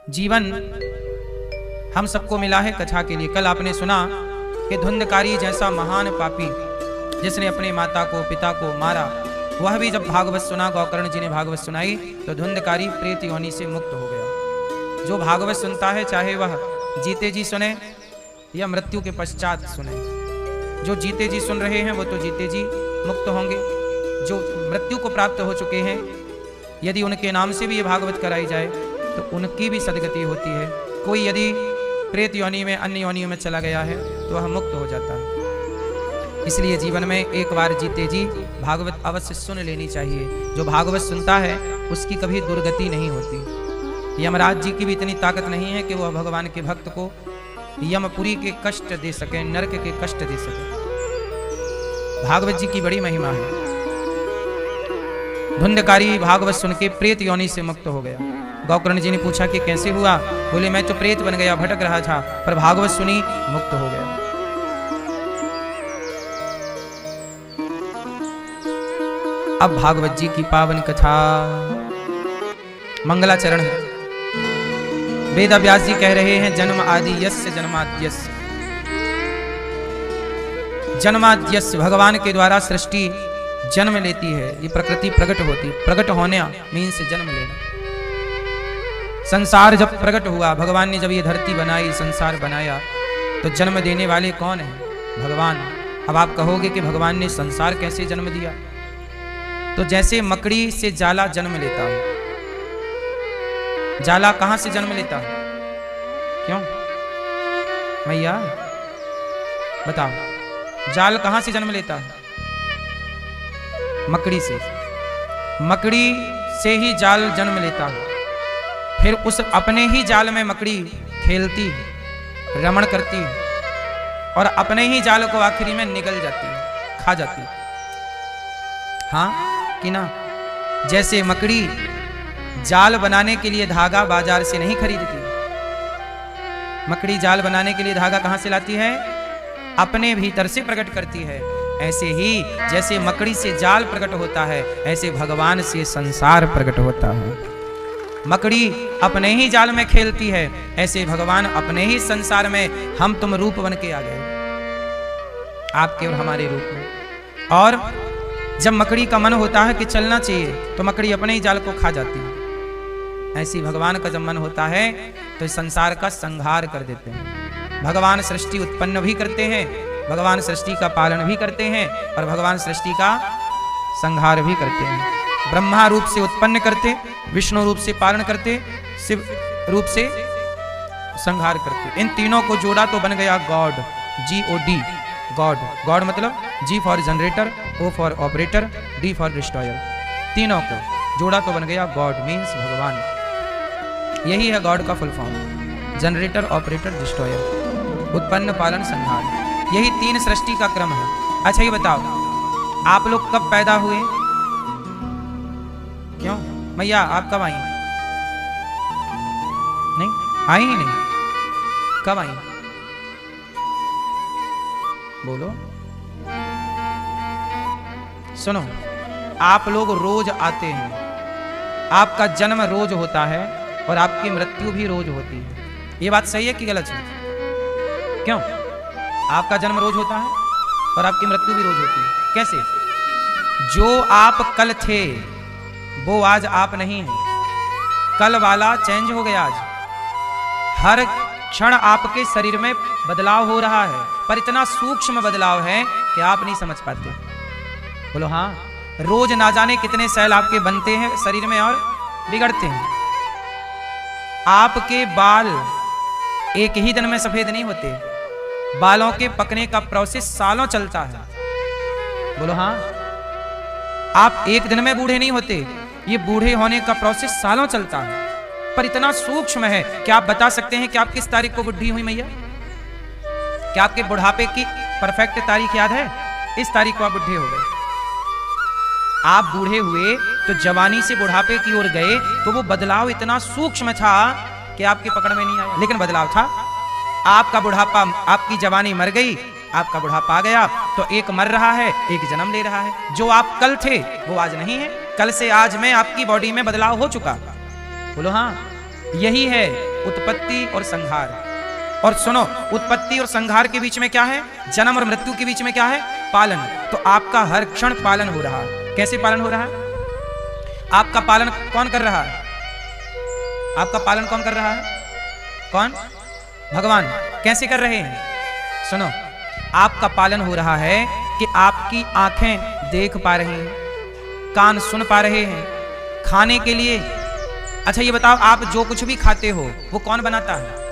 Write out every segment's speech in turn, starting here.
जीवन हम सबको मिला है कथा के लिए। कल आपने सुना कि धुंधकारी जैसा महान पापी जिसने अपनी माता को पिता को मारा, वह भी जब भागवत सुना, गौकर्ण जी ने भागवत सुनाई, तो धुंधकारी प्रेत योनि से मुक्त हो गया। जो भागवत सुनता है, चाहे वह जीते जी सुने या मृत्यु के पश्चात सुने, जो जीते जी सुन रहे हैं वो तो जीते जी मुक्त होंगे। जो मृत्यु को प्राप्त हो चुके हैं, यदि उनके नाम से भी ये भागवत कराई जाए तो उनकी भी सदगति होती है। कोई यदि प्रेत योनि में, अन्य योनियों में चला गया है तो वह मुक्त हो जाता है। इसलिए जीवन में एक बार जीते जी भागवत अवश्य सुन लेनी चाहिए। जो भागवत सुनता है उसकी कभी दुर्गति नहीं होती। यमराज जी की भी इतनी ताकत नहीं है कि वह भगवान के भक्त को यमपुरी के कष्ट दे सके, नरक के कष्ट दे सके। भागवत जी की बड़ी महिमा है। धुंधकारी भागवत सुन के प्रेत योनि से मुक्त हो गया। गौकर्ण जी ने पूछा कि कैसे हुआ? बोले मैं तो प्रेत बन गया, भटक रहा था, पर भागवत सुनी, मुक्त हो गया। अब भागवत जी की पावन कथा मंगलाचरण है। वेद व्यास जी कह रहे हैं, जन्म आदि यस्य जन्माद्यस्य। जन्माद्यस्य, भगवान के द्वारा सृष्टि जन्म लेती है, ये प्रकृति प्रकट होती। प्रकट होने मीन्स जन्म लेना। संसार जब प्रकट हुआ, भगवान ने जब ये धरती बनाई, संसार बनाया, तो जन्म देने वाले कौन है? भगवान। अब आप कहोगे कि भगवान ने संसार कैसे जन्म दिया? तो जैसे मकड़ी से जाला जन्म लेता है। जाला कहां से जन्म लेता है? क्यों मैया बताओ, जाल कहां से जन्म लेता है? मकड़ी से। मकड़ी से ही जाल जन्म लेता है। फिर उस अपने ही जाल में मकड़ी खेलती, रमण करती, और अपने ही जाल को आखिरी में निगल जाती, खा जाती। हाँ कि ना? जैसे मकड़ी जाल बनाने के लिए धागा बाजार से नहीं खरीदती। मकड़ी जाल बनाने के लिए धागा कहां से लाती है? अपने भीतर से प्रकट करती है। ऐसे ही जैसे मकड़ी से जाल प्रकट होता है, ऐसे भगवान से संसार प्रकट होता है। मकड़ी अपने ही जाल में खेलती है, ऐसे भगवान अपने ही संसार में हम तुम रूप बन के आ गए, आपके और हमारे रूप में। और जब मकड़ी का मन होता है कि चलना चाहिए, तो मकड़ी अपने ही जाल को खा जाती है। ऐसी भगवान का जब मन होता है तो इस संसार का संहार कर देते हैं। भगवान सृष्टि उत्पन्न भी करते हैं, भगवान सृष्टि का पालन भी करते हैं, और भगवान सृष्टि का संहार भी करते हैं। ब्रह्मा रूप से उत्पन्न करते, विष्णु रूप से पालन करते, शिव रूप से संहार करते। इन तीनों को जोड़ा तो बन गया गॉड, GOD, गॉड। गॉड मतलब G for generator, O for operator, D for destroyer. तीनों को जोड़ा तो बन गया गॉड, मीन्स भगवान। यही है गॉड का full form, generator, operator, destroyer, उत्पन्न, पालन, संहार। यही तीन सृष्टि का क्रम है। अच्छा ये बताओ, आप लोग कब पैदा हुए? क्यों मैया आप कब आई? नहीं आई ही नहीं। कब आई? बोलो। सुनो, आप लोग रोज आते हैं, आपका जन्म रोज होता है, और आपकी मृत्यु भी रोज होती है। ये बात सही है कि गलत है? क्यों? आपका जन्म रोज होता है और आपकी मृत्यु भी रोज होती है। कैसे? जो आप कल थे वो आज आप नहीं हैं। कल वाला चेंज हो गया आज। हर क्षण आपके शरीर में बदलाव हो रहा है, पर इतना सूक्ष्म बदलाव है कि आप नहीं समझ पाते। बोलो हाँ। रोज ना जाने कितने सेल आपके बनते हैं शरीर में और बिगड़ते हैं। आपके बाल एक ही दिन में सफेद नहीं होते, बालों के पकने का प्रोसेस सालों चलता है। बोलो हाँ। आप एक दिन में बूढ़े नहीं होते, ये बूढ़े होने का प्रोसेस सालों चलता है, पर इतना सूक्ष्म है। क्या आप बता सकते हैं कि आप किस तारीख को बुढ़ी हुई मैया? क्या आपके बुढ़ापे की परफेक्ट तारीख याद है? इस तारीख को आप बुढ़े हो गए। आप बूढ़े हुए तो जवानी से बुढ़ापे की ओर गए, तो वो बदलाव इतना सूक्ष्म था कि आपकी पकड़ में नहीं आया, लेकिन बदलाव था। आपका बुढ़ापा, आपकी जवानी मर गई, आपका बुढ़ापा आ गया, तो एक मर रहा है, एक जन्म ले रहा है। जो आप कल थे वो आज नहीं है, कल से आज में आपकी बॉडी में बदलाव हो चुका। बोलो हाँ। यही है उत्पत्ति और संहार। और सुनो, उत्पत्ति और संहार के बीच में क्या है? जन्म और मृत्यु के बीच में क्या है? पालन। तो आपका हर क्षण पालन हो रहा है। कैसे पालन हो रहा है? आपका पालन कौन कर रहा है? आपका पालन कौन कर रहा है? कौन? भगवान। कैसे कर रहे हैं? सुनो, आपका पालन हो रहा है कि आपकी आंखें देख पा रही हैं, कान सुन पा रहे हैं, खाने के लिए। अच्छा ये बताओ, आप जो कुछ भी खाते हो वो कौन बनाता है?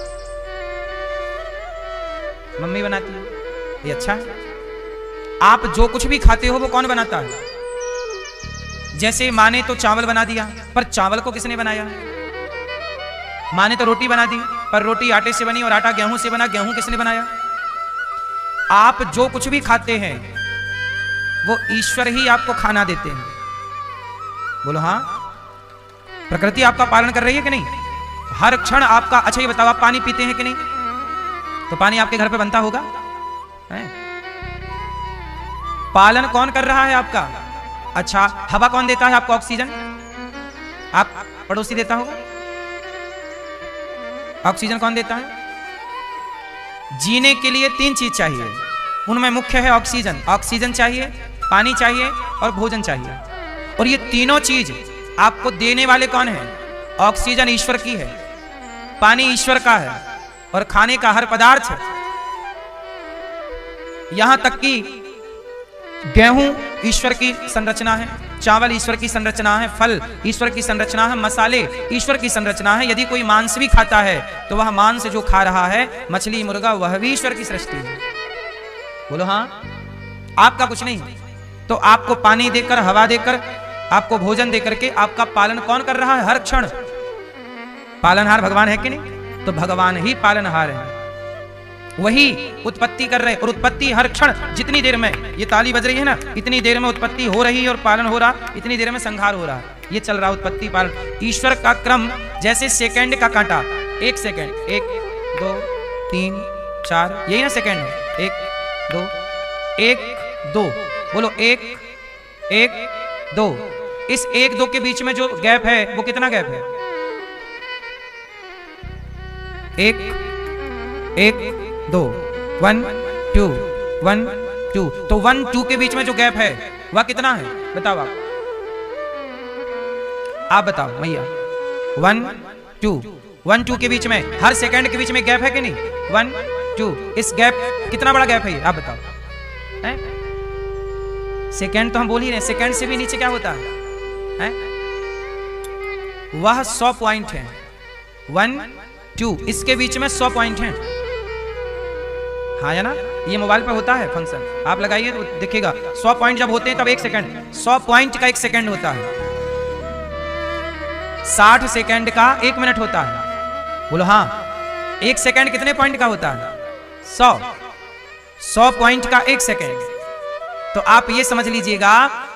मम्मी बनाती है। ये अच्छा है। आप जो कुछ भी खाते हो वो कौन बनाता है? जैसे माँ ने तो चावल बना दिया, पर चावल को किसने बनाया? माँ ने तो रोटी बना दी, पर रोटी आटे से बनी और आटा गेहूं से बना, गेहूं किसने बनाया? आप जो कुछ भी खाते हैं वो ईश्वर ही आपको खाना देते हैं। बोलो हाँ। प्रकृति आपका पालन कर रही है कि नहीं? हर क्षण आपका। अच्छा ये बताओ, आप पानी पीते हैं कि नहीं? तो पानी आपके घर पे बनता होगा है? पालन कौन कर रहा है आपका? अच्छा, हवा कौन देता है आपको? ऑक्सीजन आप पड़ोसी देता होगा। ऑक्सीजन कौन देता है? जीने के लिए 3 चीज चाहिए, उनमें मुख्य है ऑक्सीजन। ऑक्सीजन चाहिए, पानी चाहिए और भोजन चाहिए। और ये तीनों चीज आपको देने वाले कौन है? ऑक्सीजन ईश्वर की है, पानी ईश्वर का है, और खाने का हर पदार्थ है। यहां तक कि गेहूं ईश्वर की संरचना है, चावल ईश्वर की संरचना है, फल ईश्वर की संरचना है, मसाले ईश्वर की संरचना है। यदि कोई मांस भी खाता है तो वह मांस जो खा रहा है, मछली मुर्गा, वह भी ईश्वर की सृष्टि है। बोलो हाँ। आपका कुछ नहीं। तो आपको पानी देकर, हवा देकर, आपको भोजन देकर के आपका पालन कौन कर रहा है? हर क्षण पालनहार भगवान है कि नहीं? तो भगवान ही पालनहार है, वही उत्पत्ति कर रहे। और उत्पत्ति हर क्षण, जितनी देर में ये ताली बज रही है ना, इतनी देर में उत्पत्ति हो रही है और पालन हो रहा, इतनी देर में संहार हो रहा। ये चल रहा उत्पत्ति पालन। ईश्वर का क्रम जैसे सेकंड का कांटा। 1 सेकंड, 1 2 3 4, यही ना सेकंड है? 1 2 1 2। बोलो 1 1 2। इस 1 2 के बीच में जो गैप है वो कितना गैप है? 1 1 2 1 2 1 2। तो 1 2 के बीच में जो गैप है वह कितना है? बताओ आप बताओ मैया। 1 2 1 2 के बीच में, हर सेकंड के बीच में गैप है कि नहीं? 1 2। इस गैप, कितना बड़ा गैप है ये? आप बताओ। सेकंड तो हम बोल ही रहे, सेकंड से भी नीचे क्या होता है? वह 100 पॉइंट है। 1 2, इसके बीच में 100 पॉइंट हैं। हाँ या ना? ये मोबाइल पे होता है फंक्शन, आप लगाइए तो दिखेगा। 100 पॉइंट जब होते हैं तब 1 सेकंड, 100 पॉइंट का 1 सेकंड होता है। 60 सेकंड का 1 मिनट होता है। बोलो हाँ। 1 सेकंड कितने पॉइंट का होता है? 100 पॉइंट का 1 सेकंड। तो आप ये समझ लीजिएगा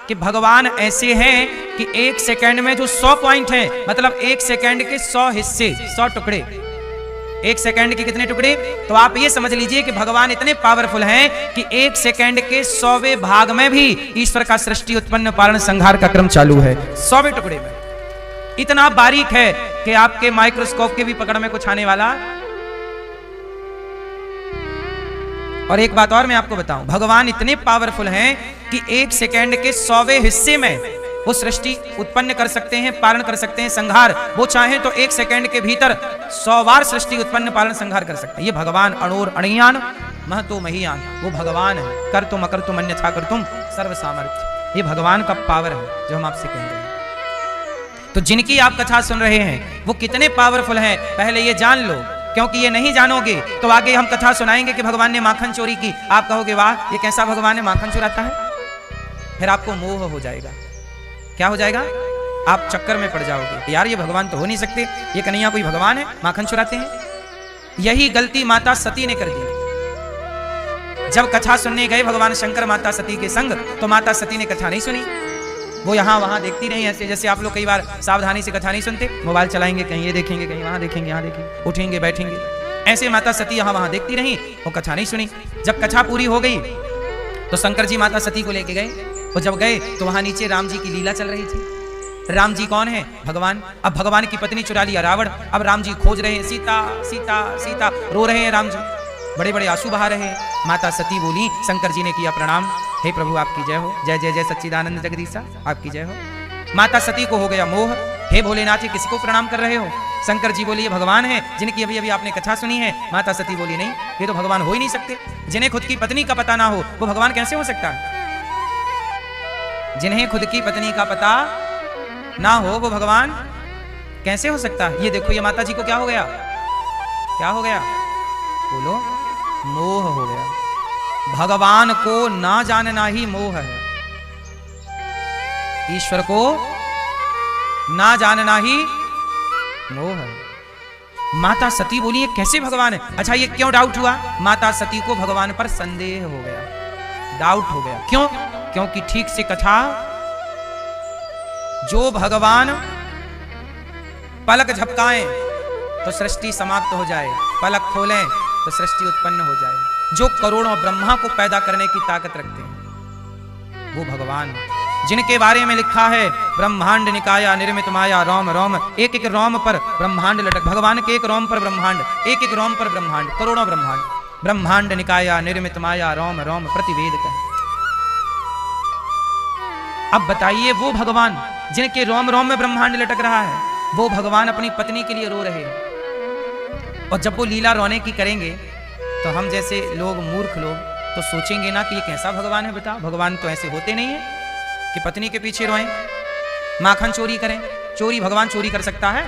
कि भगवान ऐसे हैं कि 1 सेकंड में जो 100 पॉइंट हैं, मतलब 1 सेकंड के 100 हिस्से, 100 टुकड़े। 1 सेकंड के कितने टुकड़े? तो आप ये समझ लीजिए कि भगवान इतने पावरफुल हैं कि 1 सेकंड के 100वें भाग में भी ईश्वर का सृष्टि, उत्पन्न, पालन, संहार का क्रम चालू है। 100वें टुकड़े में इतना बारीक है कि आपके माइक्रोस्कोप के भी पकड़ में कुछ आने वाला। और एक बात और मैं आपको बताऊं, भगवान इतने पावरफुल हैं कि 1 सेकंड के 100वें हिस्से में वो सृष्टि उत्पन्न कर सकते हैं, पालन कर सकते हैं, संहार। वो चाहें तो 1 सेकंड के भीतर 100 बार सृष्टि, उत्पन्न, पालन, संहार कर सकते हैं। ये भगवान अणोर अणियान महतो महीयान, वो भगवान है। कर तुम अकर तुम अन्यथा कर तुम सर्व सामर्थ्य। ये भगवान का पावर है जो हम आपसे कह रहे हैं। तो जिनकी आप कथा सुन रहे हैं वो कितने पावरफुल हैं, पहले ये जान लो। क्योंकि ये नहीं जानोगे तो आगे हम कथा सुनाएंगे कि भगवान ने माखन चोरी की, आप कहोगे वाह ये कैसा भगवान है, माखन चुराता है। फिर आपको मोह हो जाएगा। क्या हो जाएगा? आप चक्कर में पड़ जाओगे, यार ये भगवान तो हो नहीं सकते, ये कन्हैया कोई भगवान है, माखन चुराते हैं। यही गलती माता सती ने कर दी। जब कथा सुनने गए भगवान शंकर माता सती के संग, तो माता सती ने कथा नहीं सुनी। वो यहाँ वहां देखती रही, ऐसे जैसे आप लोग कई बार सावधानी से कथा नहीं सुनते, मोबाइल चलाएंगे, कहीं ये देखेंगे, कहीं वहां देखेंगे, यहाँ देखेंगे, उठेंगे बैठेंगे। ऐसे माता सती यहाँ वहां देखती रही, वो कथा नहीं सुनी। जब कथा पूरी हो गई तो शंकर जी माता सती को लेके गए। और जब गए तो वहां नीचे राम जी की लीला चल रही थी। राम जी कौन है? भगवान। अब भगवान की पत्नी चुरा लिया रावण। अब राम जी खोज रहे हैं, सीता सीता सीता, रो रहे हैं राम जी, बड़े बड़े आंसू बहा रहे हैं। माता सती बोली, शंकर जी ने किया प्रणाम, हे प्रभु आपकी जय हो, जय जय जय सच्चिदानंद जगदीशा, आपकी जय हो। माता सती को हो गया मोह, हे भोलेनाथ किसको प्रणाम कर रहे हो? शंकर जी बोली, ये भगवान है जिनकी अभी अभी आपने कथा सुनी है। माता सती बोली, नहीं, ये तो भगवान हो ही नहीं सकते। जिन्हें खुद की पत्नी का पता ना हो वो भगवान कैसे हो सकता है? जिन्हें खुद की पत्नी का पता ना हो वो भगवान कैसे हो सकता है? ये देखो, ये माता जी को क्या हो गया? क्या हो गया? बोलो, मोह हो गया। भगवान को ना जानना ही मोह है। ईश्वर को ना जानना ही मोह है। माता सती बोली, ये कैसे भगवान है? अच्छा, ये क्यों डाउट हुआ? माता सती को भगवान पर संदेह हो गया, डाउट हो गया। क्यों? क्योंकि ठीक से कथा, जो भगवान पलक झपकाएं तो सृष्टि समाप्त हो जाए, पलक खोलें तो सृष्टि उत्पन्न हो जाए, जो करोड़ों ब्रह्मा को पैदा करने की ताकत रखते हैं, वो भगवान, जिनके बारे में लिखा है ब्रह्मांड निकाया निर्मित माया रोम रोम, एक एक रोम पर ब्रह्मांड लटक। भगवान के एक रोम पर ब्रह्मांड, एक एक रोम पर ब्रह्मांड, करोड़ों ब्रह्मांड। ब्रह्मांड निकाया निर्मित माया रोम रोम प्रतिवेद कहे। अब बताइए, वो भगवान जिनके रोम रोम में ब्रह्मांड लटक रहा है, वो भगवान अपनी पत्नी के लिए रो रहे हैं। और जब वो लीला रोने की करेंगे तो हम जैसे लोग, मूर्ख लोग, तो सोचेंगे ना कि ये कैसा भगवान है? बताओ, भगवान तो ऐसे होते नहीं है कि पत्नी के पीछे रोएं, माखन चोरी करें। चोरी भगवान चोरी कर सकता है?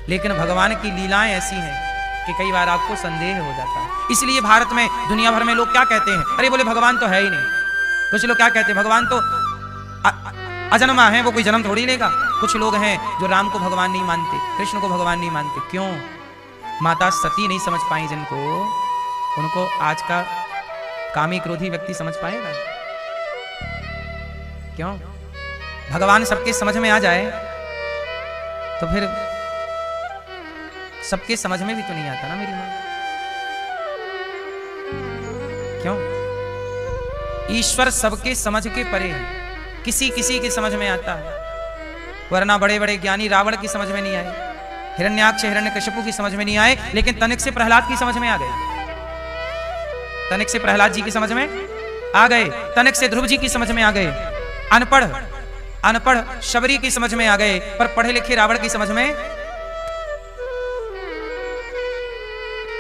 लेकिन भगवान की लीलाएं ऐसी हैं कि कई बार आपको संदेह हो जाता है। इसलिए भारत में, दुनिया भर में लोग क्या कहते हैं? अरे बोले भगवान तो है ही नहीं। कुछ लोग क्या कहते हैं? भगवान तो अजन्मा है, वो कोई जन्म थोड़ी लेगा। कुछ लोग हैं जो राम को भगवान नहीं मानते, कृष्ण को भगवान नहीं मानते। क्यों? माता सती नहीं समझ पाई जिनको, उनको आज का कामी क्रोधी व्यक्ति समझ पाएगा? क्यों? भगवान सबके समझ में आ जाए तो फिर सबके समझ में भी तो नहीं आता ना मेरी मां। क्यों? ईश्वर सबके समझ के परे है, किसी किसी की समझ में आता है, वरना बड़े बड़े ज्ञानी रावण की समझ में नहीं आए, हिरण्याक्ष हिरण्यकशिपु की समझ में नहीं आए, लेकिन तनिक से प्रहलाद की समझ में आ गए। तनिक से प्रहलाद जी की समझ में आ गए, तनिक से ध्रुव जी की समझ में आ गए। अनपढ़ शबरी की समझ में आ गए, पर पढ़े लिखे रावण की समझ में,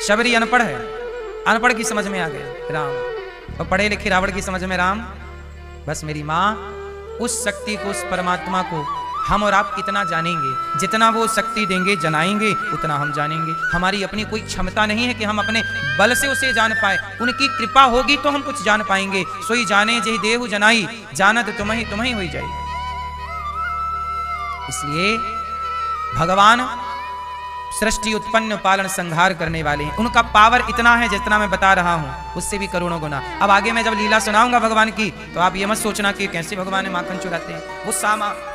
शबरी अनपढ़ है, अनपढ़ की समझ में आ गए राम, और पढ़े लिखे रावण की समझ में राम। बस मेरी मां, उस शक्ति को, उस परमात्मा को हम और आप कितना जानेंगे, जितना वो शक्ति देंगे जनाएंगे उतना हम जानेंगे। हमारी अपनी कोई क्षमता नहीं है कि हम अपने बल से उसे जान पाए, उनकी कृपा होगी तो हम कुछ जान पाएंगे। सोई जाने जेहि देहु जनाई, जानत तुम्हें होई जाई। इसलिए भगवान सृष्टि उत्पन्न पालन संहार करने वाले हैं। उनका पावर इतना है जितना मैं बता रहा हूं, उससे भी करोड़ों गुना। अब आगे मैं जब लीला सुनाऊंगा भगवान की, तो आप ये मत सोचना कि कैसे भगवान है माखन चुराते हैं।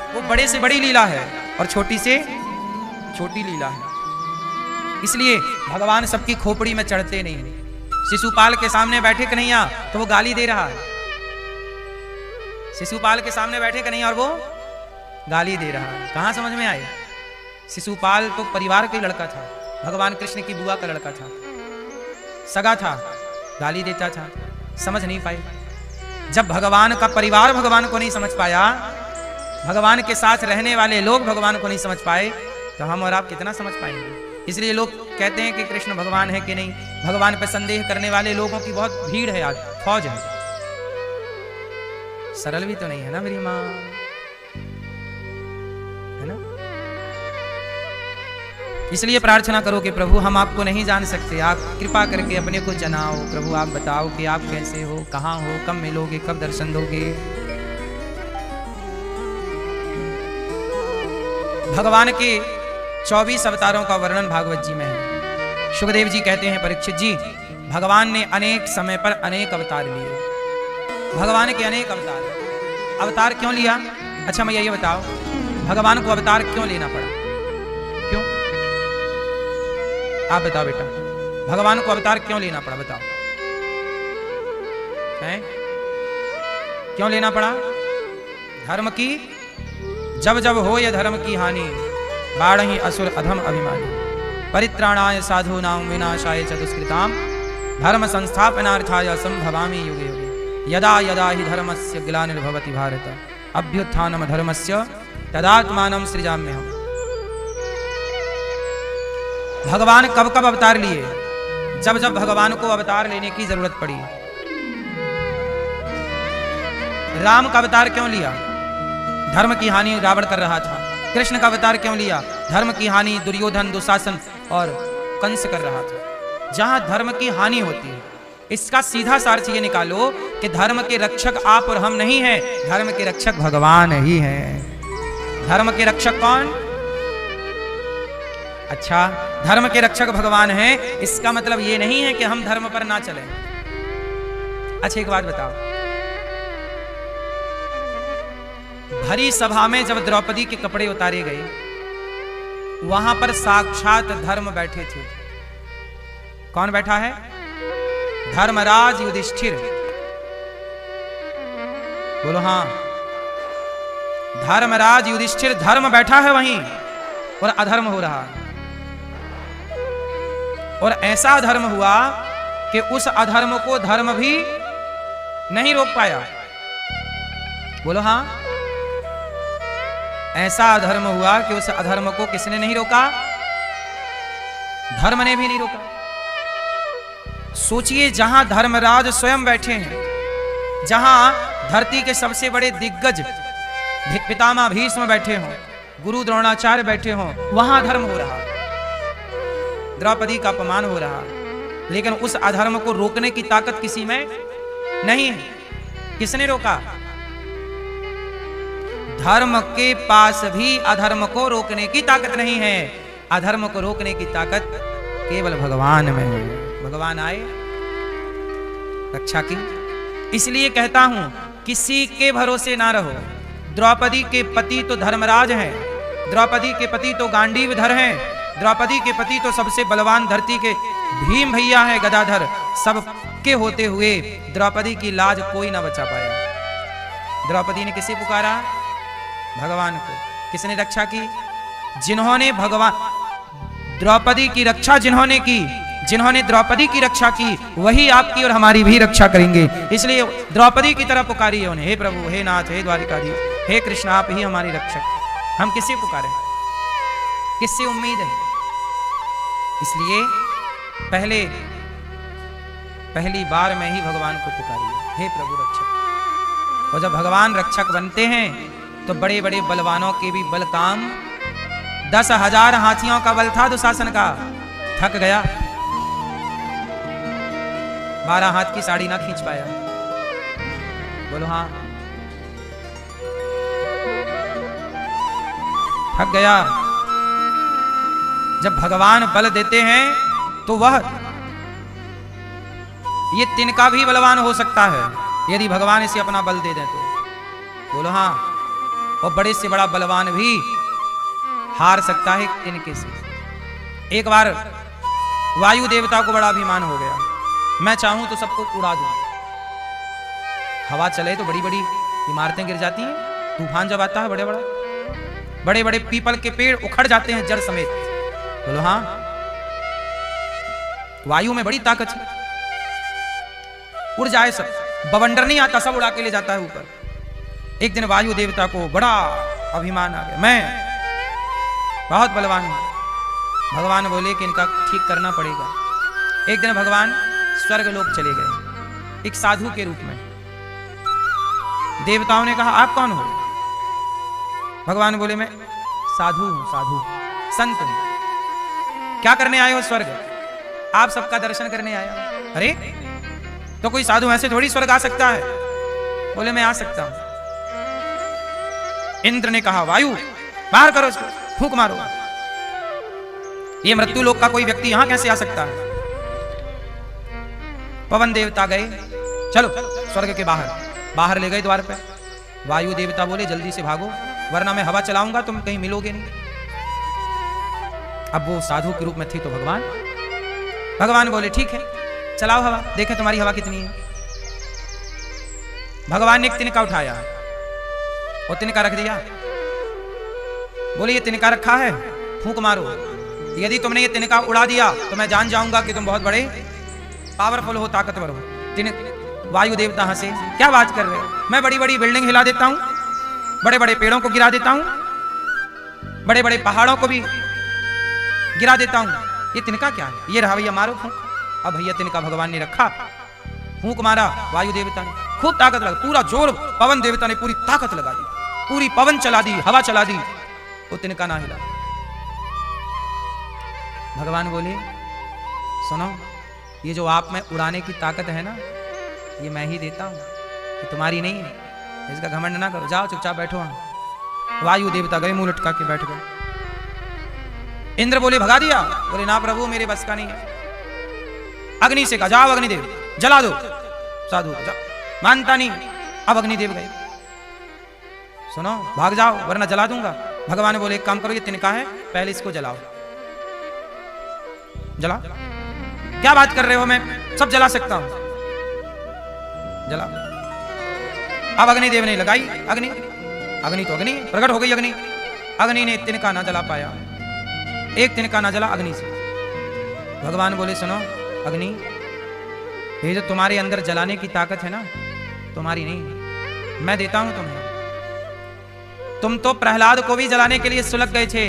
वो बड़े से बड़ी लीला है और छोटी से छोटी लीला है। इसलिए भगवान सबकी खोपड़ी में चढ़ते नहीं। शिशुपाल के सामने बैठे कन्हैया तो वो गाली दे रहा है, शिशुपाल के सामने बैठे कन्हैया और वो गाली दे रहा है। कहां समझ में आए? शिशुपाल तो परिवार का लड़का था, भगवान कृष्ण की बुआ का लड़का था, सगा था, गाली देता था, समझ नहीं पाए। जब भगवान का परिवार भगवान को नहीं समझ पाया, भगवान के साथ रहने वाले लोग भगवान को नहीं समझ पाए, तो हम और आप कितना समझ पाएंगे? इसलिए लोग कहते हैं कि कृष्ण भगवान है कि नहीं। भगवान पर संदेह करने वाले लोगों की बहुत भीड़ है, आज फौज है। सरल भी तो नहीं है ना मेरी मां, है ना? इसलिए प्रार्थना करो कि प्रभु हम आपको नहीं जान सकते, आप कृपा करके अपने को जनाओ। प्रभु आप बताओ कि आप कैसे हो, कहाँ हो, कब मिलोगे, कब दर्शन दोगे। भगवान के 24 अवतारों का वर्णन भागवत जी में है। सुखदेव जी कहते हैं, परीक्षित जी, भगवान ने अनेक समय पर अनेक अवतार लिए। भगवान के अनेक अवतार क्यों लिया? अच्छा मैं ये बताओ, भगवान को अवतार क्यों लेना पड़ा? क्यों? आप बताओ बेटा, भगवान को अवतार क्यों लेना पड़ा? बताओ है? क्यों लेना पड़ा? धर्म की जब जब हो ये धर्म की हानि, बाढ़हि असुर अधम अभिमानी। परित्राणाय साधूनां विनाशाय च दुष्कृतां, धर्म संस्थापनार्थाय संभवामि युगे युगे। यदा यदा हि धर्मस्य ग्लानिर्भवति भारत, अभ्युत्थानम धर्मस्य तदात्मानं सृजाम्यहम्। भगवान कब कब अवतार लिए? जब जब भगवान को अवतार लेने की जरूरत पड़ी। राम का अवतार क्यों लिया? धर्म की हानि रावण कर रहा था। कृष्ण का अवतार क्यों लिया? धर्म की हानि दुर्योधन, दुशासन और कंस कर रहा था। जहां धर्म की हानि होती है, इसका सीधा सार ये निकालो कि धर्म के रक्षक आप और हम नहीं हैं, धर्म के रक्षक भगवान ही हैं। धर्म के रक्षक कौन? अच्छा, धर्म के रक्षक भगवान हैं, इसका मतलब ये नहीं है कि हम धर्म पर ना चलें। अच्छा एक बात बताओ, भरी सभा में जब द्रौपदी के कपड़े उतारे गए, वहां पर साक्षात धर्म बैठे थे। कौन बैठा है? धर्मराज युधिष्ठिर। बोलो हाँ, धर्मराज युधिष्ठिर, धर्म बैठा है वहीं और अधर्म हो रहा है। और ऐसा अधर्म हुआ कि उस अधर्म को धर्म भी नहीं रोक पाया। बोलो हाँ, ऐसा अधर्म हुआ कि उस अधर्म को किसने नहीं रोका? धर्म ने भी नहीं रोका। सोचिए, जहां धर्मराज स्वयं बैठे हैं, जहां धरती के सबसे बड़े दिग्गज पितामह भीष्म बैठे हों, गुरु द्रोणाचार्य बैठे हों, वहां धर्म हो रहा, द्रौपदी का अपमान हो रहा, लेकिन उस अधर्म को रोकने की ताकत किसी में नहीं है। किसने रोका? धर्म के पास भी अधर्म को रोकने की ताकत नहीं है। अधर्म को रोकने की ताकत केवल भगवान में है। भगवान आए, रक्षा की। इसलिए कहता हूं, किसी के भरोसे ना रहो। द्रौपदी के पति तो धर्मराज हैं, द्रौपदी के पति तो गांडीवधर हैं, द्रौपदी के पति तो सबसे बलवान धरती के भीम भैया हैं, गदाधर। सबके होते हुए द्रौपदी की लाज कोई ना बचा पाया। द्रौपदी ने किसे पुकारा? भगवान को। किसने रक्षा की? जिन्होंने भगवान द्रौपदी की रक्षा जिन्होंने की, जिन्होंने द्रौपदी की रक्षा की, वही आपकी और हमारी भी रक्षा करेंगे। इसलिए द्रौपदी की तरह पुकारिए उन्हें, हे प्रभु, हे नाथ, हे द्वारिकाधीश, हे कृष्ण, आप ही हमारी रक्षक। हम किससे पुकारें? किससे उम्मीद है? इसलिए पहली बार में ही भगवान को पुकारिए, हे प्रभु रक्षक। और जब भगवान रक्षक बनते हैं तो बड़े बड़े बलवानों के भी बल काम। 10,000 हाथियों का बल था दुशासन का, थक गया, 12 हाथ की साड़ी ना खींच पाया। बोलो हाँ, थक गया। जब भगवान बल देते हैं तो वह ये तिनका भी बलवान हो सकता है, यदि भगवान इसे अपना बल दे दें तो। बोलो हाँ, और बड़े से बड़ा बलवान भी हार सकता है तिनके से। एक बार वायु देवता को बड़ा अभिमान हो गया, मैं चाहूं तो सबको उड़ा दूं। हवा चले तो बड़ी बड़ी इमारतें गिर जाती हैं, तूफान जब आता है बड़े बड़े पीपल के पेड़ उखड़ जाते हैं जड़ समेत। बोलो हाँ, वायु में बड़ी ताकत है, उड़ जाए सब, बवंडर नहीं आता, सब उड़ा के ले जाता है ऊपर। एक दिन वायु देवता को बड़ा अभिमान आ गया, मैं बहुत बलवान हूं। भगवान बोले कि इनका ठीक करना पड़ेगा। एक दिन भगवान स्वर्ग लोक चले गए, एक साधु के रूप में। देवताओं ने कहा, आप कौन हो? भगवान बोले, मैं साधु हूं, साधु संत हूं। क्या करने आए हो स्वर्ग? आप सबका दर्शन करने आया। अरे तो कोई साधु ऐसे थोड़ी स्वर्ग आ सकता है? बोले, मैं आ सकता हूं। इंद्र ने कहा, वायु बाहर करो इसको, फूंक मारो, ये मृत्यु लोक का कोई व्यक्ति यहां कैसे आ सकता है? पवन देवता गए, चलो स्वर्ग के बाहर ले गए द्वार पे। वायु देवता बोले, जल्दी से भागो वरना मैं हवा चलाऊंगा, तुम कहीं मिलोगे नहीं। अब वो साधु के रूप में थे तो भगवान बोले, ठीक है चलाओ हवा, देखे तुम्हारी हवा कितनी है। भगवान ने एक तिनका उठाया और तिनका रख दिया, बोले ये तिनका रखा है, फूंक मारो, यदि तुमने ये तिनका उड़ा दिया तो मैं जान जाऊंगा कि तुम बहुत बड़े पावरफुल हो, ताकतवर हो। वायु देवता हंसे, क्या बात कर रहे हो, मैं बड़ी बड़ी बिल्डिंग हिला देता हूं, बड़े बड़े पेड़ों को गिरा देता हूं, बड़े बड़े पहाड़ों को भी गिरा देता हूं, ये तिनका क्या है? ये रहा भैया, मारो फूंक। अब भैया तिनका भगवान ने रखा, फूंक मारा वायु देवता ने, खूब ताकत लगा, पूरा जोर पवन देवता ने पूरी ताकत लगा दी, पूरी पवन चला दी, हवा चला दी, वो तिनका ना हिला। भगवान बोले सुनो, ये जो आप में उड़ाने की ताकत है ना, ये मैं ही देता हूं, ये तुम्हारी नहीं है, इसका घमंड ना करो, जाओ चुपचाप बैठो वहां। वायु देवता गए, मुंह लटका के बैठ गए। इंद्र बोले भगा दिया, बोले ना प्रभु मेरे बस का नहीं है। अग्नि से कहा जाओ अग्निदेव जला दो, साधु जाओ, मानता नहीं, अब अग्निदेव गए, सुनो भाग जाओ वरना जला दूंगा। भगवान बोले एक काम करो, ये तिनका है, पहले इसको जलाओ। जला, क्या बात कर रहे हो, मैं सब जला सकता हूं, जला। अब अग्निदेव ने लगाई अग्नि, अग्नि तो अग्नि प्रकट हो गई, अग्नि, अग्नि ने तिनका ना जला पाया, एक तिनका ना जला अग्नि से। भगवान बोले सुनो अग्नि, ये जो तुम्हारे अंदर जलाने की ताकत है ना, तुम्हारी नहीं, मैं देता हूं तुम्हें। तुम तो प्रहलाद को भी जलाने के लिए सुलग गए थे,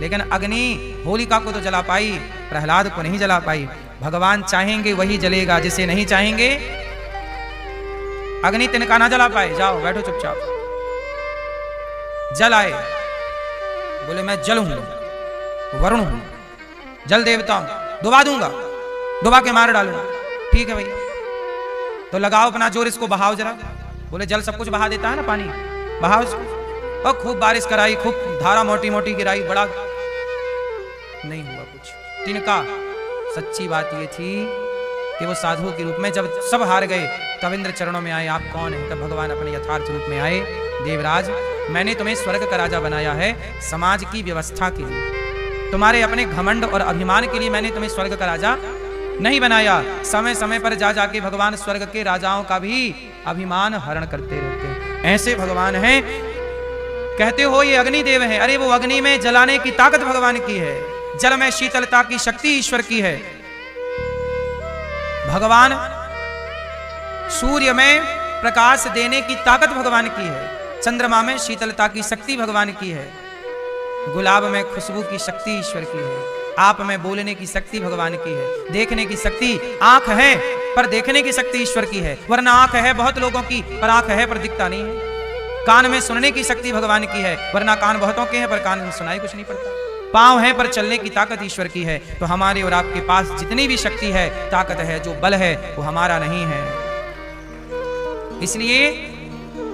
लेकिन अग्नि होलिका को तो जला पाई, प्रहलाद को नहीं जला पाई। भगवान चाहेंगे वही जलेगा, जिसे नहीं चाहेंगे अग्नि तिनका ना जला पाए। जाओ बैठो चुपचाप। जल आए, बोले मैं जल हूं, वरुण हूं, जल देवता हूं, डुबा दूंगा, डुबा के मार डालूंगा। ठीक है भैया, तो लगाओ अपना जोर, इसको बहाओ जरा। बोले जल सब कुछ बहा देता है ना, पानी बहाओ इसको। और खूब बारिश कराई, खूब धारा मोटी मोटी गिराई, बड़ा नहीं हुआ कुछ। तिनका सच्ची बात ये थी कि वो साधु के रूप में जब सब हार गए तब इंद्र चरणों में आए, आप कौन है? तब भगवान अपने यथार्थ रूप में आए, देवराज मैंने तुम्हें स्वर्ग का राजा बनाया है समाज की व्यवस्था के लिए, तुम्हारे अपने घमंड और अभिमान के लिए मैंने तुम्हें स्वर्ग का राजा नहीं बनाया। समय समय पर जा जाके भगवान स्वर्ग के राजाओं का भी अभिमान हरण करते रहते हैं। ऐसे भगवान हैं। कहते हो ये अग्निदेव है, अरे वो अग्नि में जलाने की ताकत भगवान की है, जल में शीतलता की शक्ति ईश्वर की है। भगवान सूर्य में प्रकाश देने की ताकत भगवान की है, चंद्रमा में शीतलता की शक्ति भगवान की है, गुलाब में खुशबू की शक्ति ईश्वर की है, आप में बोलने की शक्ति भगवान की है, देखने की शक्ति, आंख है पर देखने की शक्ति ईश्वर की है, वरना आंख है बहुत लोगों की पर आंख है पर दिखता नहीं है। कान में सुनने की शक्ति भगवान की है, वरना कान बहुतों के हैं पर कान में सुनाई कुछ नहीं पड़ता। पांव है पर चलने की ताकत ईश्वर की है। तो हमारे और आपके पास जितनी भी शक्ति है, ताकत है, जो बल है वो हमारा नहीं है। इसलिए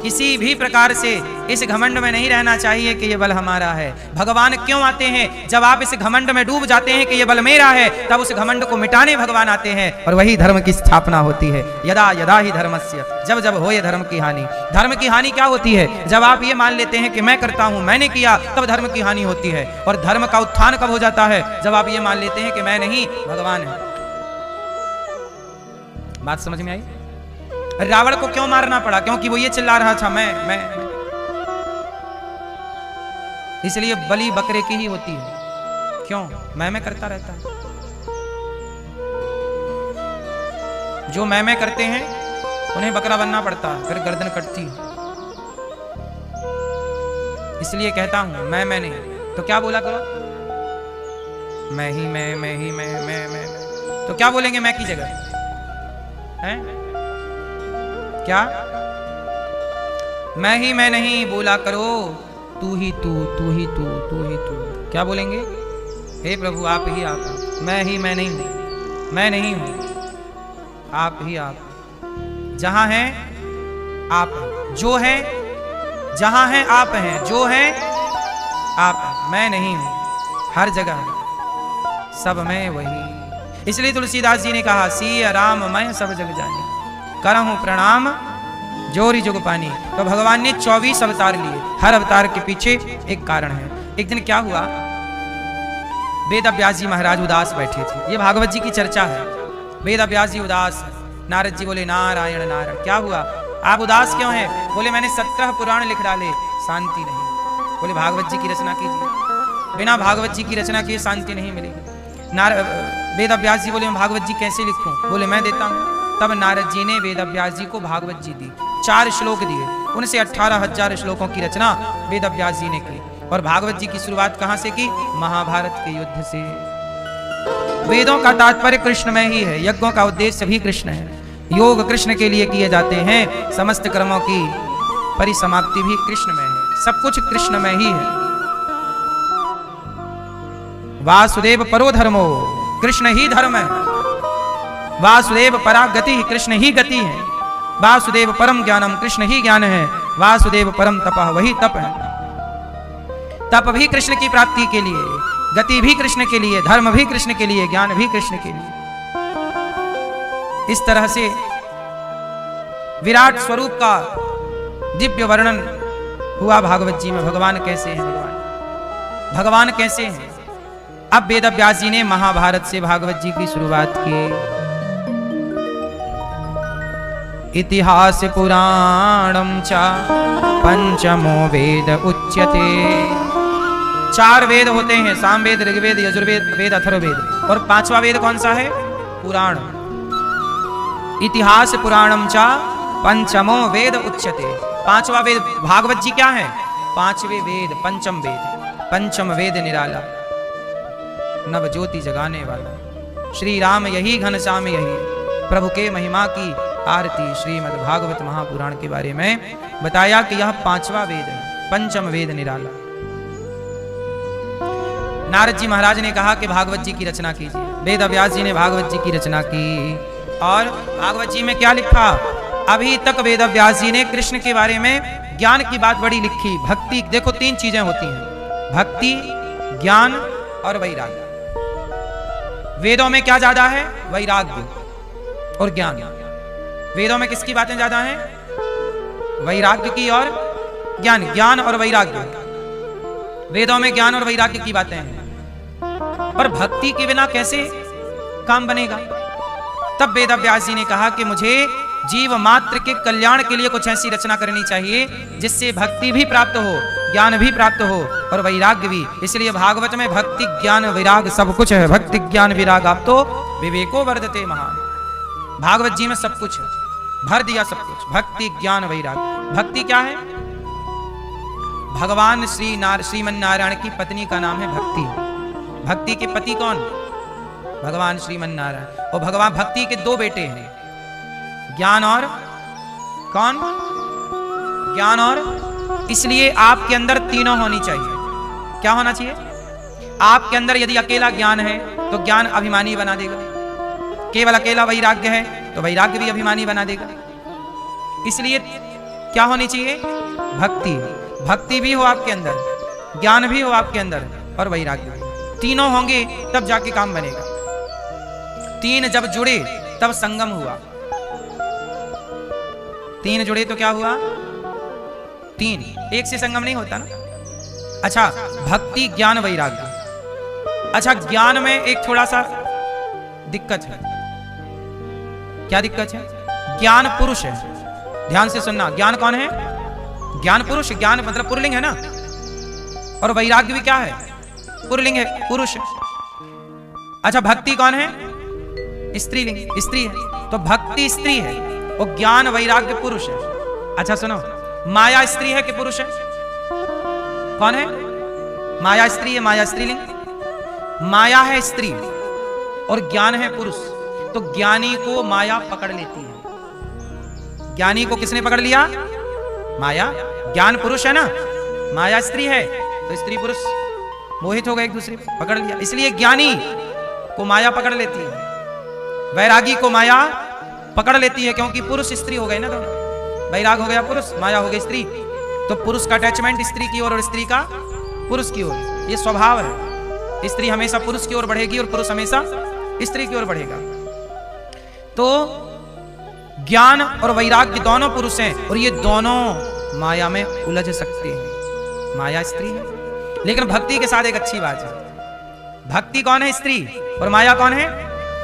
किसी भी प्रकार से इस घमंड में नहीं रहना चाहिए कि ये बल हमारा है। भगवान क्यों आते हैं? जब आप इस घमंड में डूब जाते हैं कि ये बल मेरा है, तब उस घमंड को मिटाने भगवान आते हैं और वही धर्म की स्थापना होती है। यदा यदा ही धर्मस्य, जब जब हो ये धर्म की हानि। धर्म की हानि क्या होती है? जब आप ये मान लेते हैं कि मैं करता हूं, मैंने किया, तब धर्म की हानि होती है। और धर्म का उत्थान कब हो जाता है? जब आप ये मान लेते हैं कि मैं नहीं, भगवान है। बात समझ में आई? रावण को क्यों मारना पड़ा? क्योंकि वो ये चिल्ला रहा था मैं। इसलिए बलि बकरे की ही होती है। क्यों? मैं करता रहता है। जो मैं करते हैं उन्हें बकरा बनना पड़ता है, फिर गर्दन कटती है। इसलिए कहता हूं मैं नहीं। तो क्या बोला करो? मैं ही मैं। तो क्या बोलेंगे मैं की जगह? हैं? क्या? मैं ही मैं नहीं बोला करो, तू ही तू, तू ही तू, तू ही तू। क्या बोलेंगे? हे प्रभु आप ही आप। मैं ही मैं नहीं हूं, मैं नहीं हूं, आप ही आप। जहां हैं आप हैं, जो है जहां हैं आप हैं, जो है आप हैं। मैं नहीं हूं, हर जगह सब में वही। इसलिए तुलसीदास जी ने कहा सिया राम मैं सब जग जानी, करहूं प्रणाम जोरी जुग पानी। तो भगवान ने 24 अवतार लिए, हर अवतार के पीछे एक कारण है। एक दिन क्या हुआ, वेद व्यास जी महाराज उदास बैठे थे। ये भागवत जी की चर्चा है। वेद व्यास जी उदास, नारद जी बोले नारायण नारायण। क्या हुआ, आप उदास क्यों हैं? बोले मैंने 17 पुराण लिख डाले, शांति नहीं। बोले भागवत जी की रचना कीजिए। बिना भागवत जी की रचना किए शांति नहीं मिलेगी। वेद व्यास जी बोले मैं भागवत जी कैसे लिखूं? बोले मैं देता हूं। तब नारद जी ने वेद व्यास जी को भागवत जी दी, 4 श्लोक दिए। उनसे 18,000 श्लोकों की रचना वेद व्यास जी ने की। और भागवत जी की शुरुआत कहां से की? महाभारत के युद्ध से। वेदों का तात्पर्य कृष्णमय ही है, यज्ञों का उद्देश्य भी कृष्ण है, योग कृष्ण के लिए किए जाते हैं, समस्त कर्मों की परिसमाप्ति भी कृष्णमय है, सब कुछ कृष्णमय ही है। वासुदेव परो धर्मो, कृष्ण ही धर्म है। वासुदेव परा गति, कृष्ण ही गति है। वासुदेव परम ज्ञानम, कृष्ण ही ज्ञान है। वासुदेव परम तपः, वही तप है। तप भी कृष्ण की प्राप्ति के लिए, गति भी कृष्ण के लिए, धर्म भी कृष्ण के लिए, ज्ञान भी कृष्ण के लिए। इस तरह से विराट स्वरूप का दिव्य वर्णन हुआ भागवत जी में। भगवान कैसे हैं, भगवान कैसे हैं। अब वेद व्यास जी ने महाभारत से भागवत जी की शुरुआत की। इतिहास पुराणम च पंचमो वेद उच्यते। 4 वेद होते हैं, सामवेद, ऋग्वेद, यजुर्वेद, वेद, अथर्ववेद। और 5वां वेद कौन सा है? पुराण। इतिहास पुराणम च पंचमो वेद उच्यते। 5वां वेद भागवत जी क्या है? 5वें वेद, पंचम वेद। पंचम वेद निराला, नव ज्योति जगाने वाला। श्री राम यही, घनश्याम यही, प्रभु के महिमा की आरती। श्रीमद् भागवत महापुराण के बारे में बताया कि यह 5वां वेद है, पंचम वेद निराला। नारद जी महाराज ने कहा कि भागवत जी की रचना कीजिए। वेद व्यास जी ने भागवत जी की रचना की। और भागवत जी में क्या लिखा? अभी तक वेद व्यास जी ने कृष्ण के बारे में ज्ञान की बात बड़ी लिखी। भक्ति, देखो 3 चीजें होती हैं, भक्ति, ज्ञान और वैराग्य। वेदों में क्या ज्यादा है? वैराग्य और ज्ञान। वेदों में किसकी बातें ज्यादा हैं? वैराग्य की और ज्ञान। ज्ञान और वैराग्य, वेदों में ज्ञान और वैराग्य की बातें हैं। पर भक्ति के बिना कैसे काम बनेगा? तब वेद व्यास जी ने कहा कि मुझे जीव मात्र के कल्याण के लिए कुछ ऐसी रचना करनी चाहिए जिससे भक्ति भी प्राप्त हो, ज्ञान भी प्राप्त हो और वैराग्य भी। इसलिए भागवत में भक्ति, ज्ञान, वैराग्य सब कुछ है। भक्ति, ज्ञान, वैराग्य, आप तो विवेको वर्धते महान। भागवत जी में सब कुछ है, भर दिया सब कुछ। भक्ति, ज्ञान, वैराग्य। भक्ति क्या है? भगवान श्रीमन नारायण की पत्नी का नाम है भक्ति। भक्ति के पति कौन? भगवान श्रीमन नारायण। और भगवान भक्ति के 2 बेटे हैं, ज्ञान और कौन? ज्ञान और। इसलिए आपके अंदर तीनों होनी चाहिए। क्या होना चाहिए? आपके अंदर यदि अकेला ज्ञान है तो ज्ञान अभिमानी बना देगा, केवल अकेला वैराग्य है तो वैराग्य भी अभिमानी बना देगा। इसलिए क्या होनी चाहिए? भक्ति। भक्ति भी हो आपके अंदर, ज्ञान भी हो आपके अंदर और वैराग्य भी। तीनों होंगे तब जाके काम बनेगा। 3 जब जुड़े तब संगम हुआ। 3 जुड़े तो क्या हुआ? 3, एक से संगम नहीं होता ना। अच्छा, भक्ति, ज्ञान, वैराग्य। अच्छा, ज्ञान में एक थोड़ा सा दिक्कत है। क्या दिक्कत है? ज्ञान पुरुष है। ध्यान से सुनना, ज्ञान कौन है? ज्ञान पुरुष। ज्ञान मतलब पुल्लिंग है ना। और वैराग्य भी क्या है? पुल्लिंग है, पुरुष है। अच्छा, भक्ति कौन है? स्त्रीलिंग, स्त्री है। तो भक्ति स्त्री है और ज्ञान, वैराग्य पुरुष है। अच्छा सुनो, माया स्त्री है कि पुरुष है? कौन है? माया स्त्री है, माया स्त्रीलिंग। माया है स्त्री और ज्ञान है पुरुष। तो ज्ञानी को माया पकड़ लेती है। ज्ञानी को किसने पकड़ लिया? माया। ज्ञान पुरुष है ना, माया स्त्री है, तो स्त्री पुरुष मोहित हो गए एक दूसरे को, पकड़ लिया। इसलिए ज्ञानी को माया पकड़ लेती है, वैरागी को माया पकड़ लेती है, क्योंकि पुरुष स्त्री हो गए ना दोनों। वैराग हो गया पुरुष, माया हो गई स्त्री। तो पुरुष का अटैचमेंट स्त्री की ओर और स्त्री का पुरुष की ओर, ये स्वभाव है। स्त्री हमेशा पुरुष की ओर बढ़ेगी और पुरुष हमेशा स्त्री की ओर बढ़ेगा। तो ज्ञान और वैराग्य दोनों पुरुष हैं और ये दोनों माया में उलझ सकते हैं। माया स्त्री है, लेकिन भक्ति के साथ एक अच्छी बात है। भक्ति कौन है? स्त्री। और माया कौन है?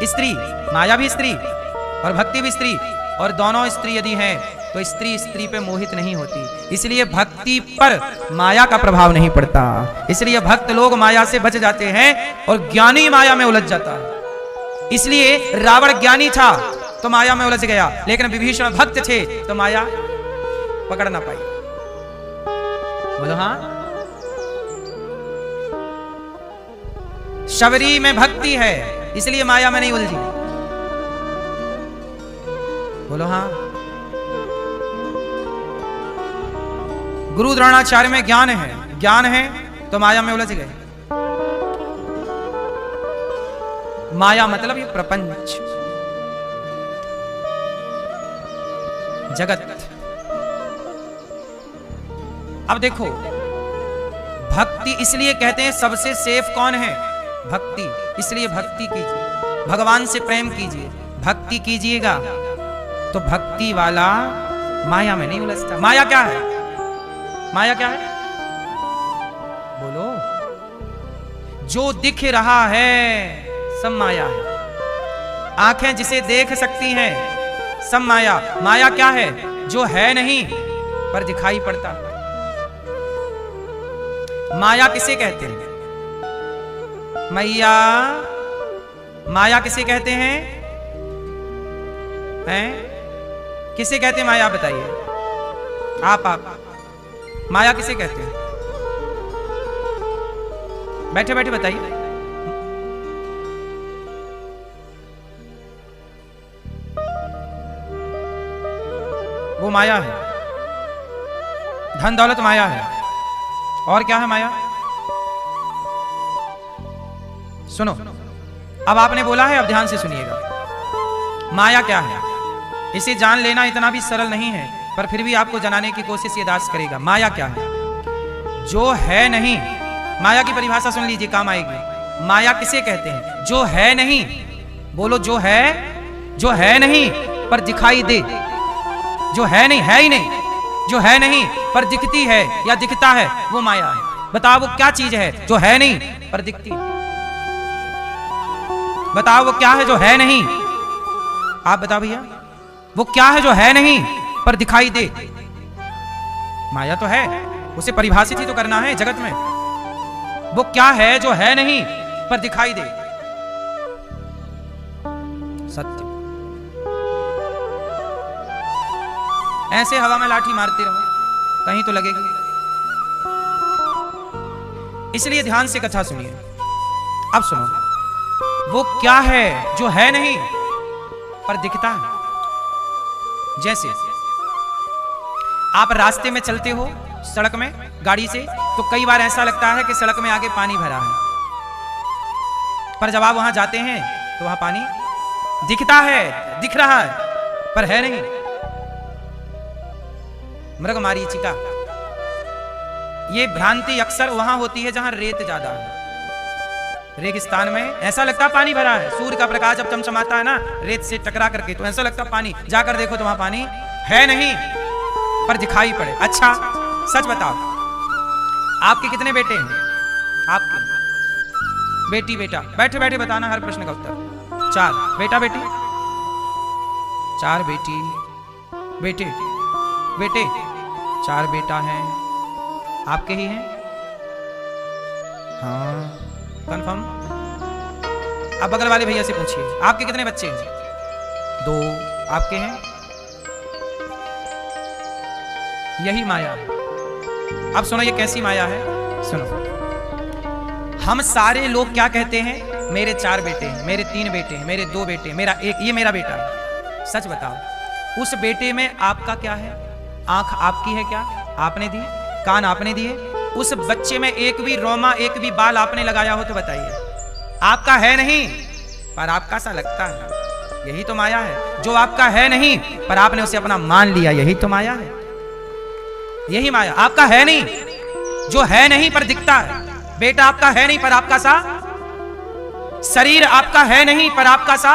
स्त्री। माया भी स्त्री और भक्ति भी स्त्री। और दोनों स्त्री यदि हैं तो स्त्री स्त्री पे मोहित नहीं होती, इसलिए भक्ति पर माया का प्रभाव नहीं पड़ता। इसलिए भक्त लोग माया से बच जाते हैं और ज्ञानी माया में उलझ जाता है। इसलिए रावण ज्ञानी था तो माया में उलझ गया, लेकिन विभीषण भक्त थे तो माया पकड़ ना पाई। बोलो हाँ। शबरी में भक्ति है इसलिए माया में नहीं उलझी। बोलो हाँ। गुरु द्रोणाचार्य में ज्ञान है तो माया में उलझ गए। माया मतलब ये प्रपंच जगत। अब देखो, भक्ति इसलिए कहते हैं सबसे सेफ कौन है? भक्ति। इसलिए भक्ति कीजिए, भगवान से प्रेम कीजिए, भक्ति कीजिएगा तो भक्ति वाला माया में नहीं उलझता। माया क्या है? माया क्या है? बोलो। जो दिख रहा है सब माया है। आंखें जिसे देख सकती हैं सब माया। माया क्या है? जो है नहीं पर दिखाई पड़ता। माया किसे कहते हैं? मैया माया किसे कहते हैं? किसे कहते हैं माया? बताइए आप माया किसे कहते हैं? बैठे बैठे बताइए। वो माया है, धन दौलत माया है। और क्या है माया? सुनो, अब आपने बोला है, अब ध्यान से सुनिएगा। माया क्या है इसे जान लेना इतना भी सरल नहीं है, पर फिर भी आपको जनाने की कोशिश ये दास करेगा। माया क्या है? जो है नहीं। माया की परिभाषा सुन लीजिए, काम आएगी। माया किसे कहते हैं? जो है नहीं। बोलो, जो है नहीं पर दिखाई दे। जो है नहीं, है ही नहीं, जो है नहीं पर दिखती है या दिखता है, वो माया है। बताओ वो क्या चीज है जो है नहीं पर दिखती है? बताओ वो क्या है जो है नहीं? आप बताओ भैया, वो क्या है जो है नहीं पर दिखाई दे? माया तो है, उसे परिभाषित ही तो करना है जगत में। वो क्या है जो है नहीं पर दिखाई दे? सत्य। ऐसे हवा में लाठी मारते रहो, कहीं तो लगेगी। इसलिए ध्यान से कथा सुनिए। अब सुनो, वो क्या है जो है नहीं पर दिखता है? जैसे आप रास्ते में चलते हो, सड़क में गाड़ी से, तो कई बार ऐसा लगता है कि सड़क में आगे पानी भरा है, पर जब आप वहां जाते हैं तो वहां पानी दिखता है, दिख रहा है, पर है नहीं। मृगमरीचिका, ये भ्रांति अक्सर वहां होती है जहां रेत ज्यादा है। रेगिस्तान में ऐसा लगता है पानी भरा है, सूर्य का प्रकाश जब चमचमाता है ना रेत से टकरा करके, तो ऐसा लगता है पानी, जाकर देखो तो वहां पानी है नहीं पर दिखाई पड़े। अच्छा सच बताओ, आपके कितने बेटे हैं? आपके बेटी बेटा? बैठे बैठे बताना हर प्रश्न का उत्तर। 4 बेटा बेटी? 4 बेटी बेटे बेटे 4 बेटा हैं, आपके ही हैं? हाँ, कंफर्म? अब बगल वाले भैया से पूछिए, आपके कितने बच्चे हैं? 2 आपके हैं? यही माया है। अब सुनो ये कैसी माया है, सुनो। हम सारे लोग क्या कहते हैं? मेरे 4 बेटे हैं, मेरे 3 बेटे हैं, मेरे 2 बेटे, मेरा 1, ये मेरा बेटा है। सच बताओ, उस बेटे में आपका क्या है? आंख आपकी है क्या? आपने दी? कान आपने दिए? उस बच्चे में एक भी रोमा, एक भी बाल आपने लगाया हो तो बताइए? आपका है नहीं पर आपका सा लगता है, यही तो माया है। जो आपका है नहीं पर आपने उसे अपना मान लिया, यही तो माया है। यही माया। आपका है नहीं, जो है नहीं पर दिखता है। बेटा आपका है नहीं पर आपका सा, शरीर आपका है नहीं पर आपका सा,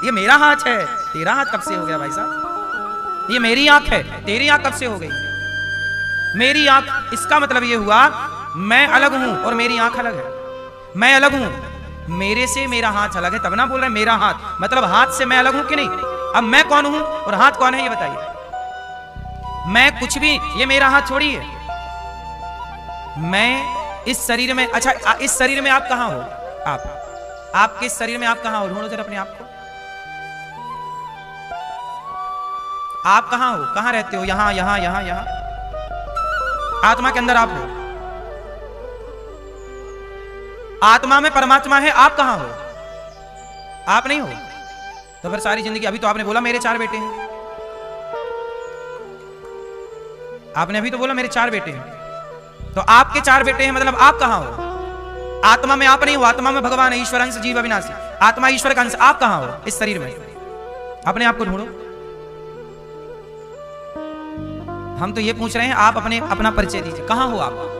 ये मेरा हाथ है, तेरा हाथ कब से हो गया भाई साहब? ये मेरी आंख है, तेरी आंख कब से हो गई? मेरी आंख, इसका मतलब ये हुआ मैं अलग हूं और मेरी आंख अलग है। मैं अलग हूं, मेरे से मेरा हाथ अलग है, तब ना बोल रहे मेरा हाथ, मतलब हाथ से मैं अलग हूं कि नहीं? अब मैं कौन हूं और हाथ कौन है ये बताइए? मैं कुछ भी, ये मेरा हाथ छोड़िए, मैं इस शरीर में, अच्छा इस शरीर में आप कहां हो? आपके इस शरीर में आप कहां हो? ढूंढो जरा अपने आप को, आप कहां हो? कहां रहते हो? यहां यहां यहां यहां? आत्मा के अंदर आप हो, आत्मा में परमात्मा है, आप कहां हो? आप नहीं हो। तो फिर सारी जिंदगी, अभी तो आपने बोला मेरे 4 बेटे हैं, आपने अभी तो बोला मेरे 4 बेटे हैं, तो आपके 4 बेटे हैं, मतलब आप कहां हो? आत्मा में आप नहीं हो, आत्मा में भगवान है, ईश्वर अंश जीव अविनाशी, आत्मा ईश्वर का अंश, आप कहां हो इस शरीर में? अपने आप को ढूंढो। हम तो ये पूछ रहे हैं, आप अपना परिचय दीजिए, कहां हो आप?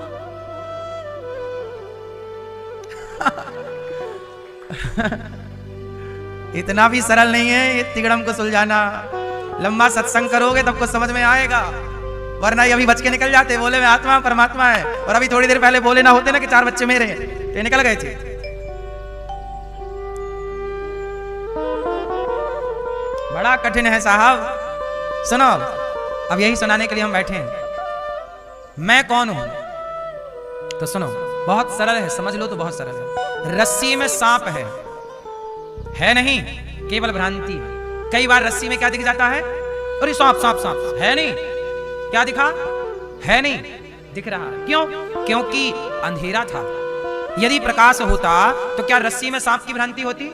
इतना भी सरल नहीं है ये तिगड़म को सुलझाना, लंबा सत्संग करोगे तब कुछ समझ में आएगा, वरना ये अभी बच के निकल जाते, बोले मैं आत्मा परमात्मा है, और अभी थोड़ी देर पहले बोले ना होते ना कि 4 बच्चे मेरे हैं, तो निकल गए थे। बड़ा कठिन है साहब। सुनो, अब यही सुनाने के लिए हम बैठे हैं। मैं कौन हूं? तो सुनो, बहुत सरल है, समझ लो तो बहुत सरल है। रस्सी में सांप है नहीं, केवल भ्रांति है। कई बार रस्सी में क्या दिख जाता है? अरे सांप सांप सांप, है नहीं, क्या दिखा? है नहीं, दिख रहा। क्यों? क्योंकि अंधेरा था। यदि प्रकाश होता तो क्या रस्सी में सांप की भ्रांति होती?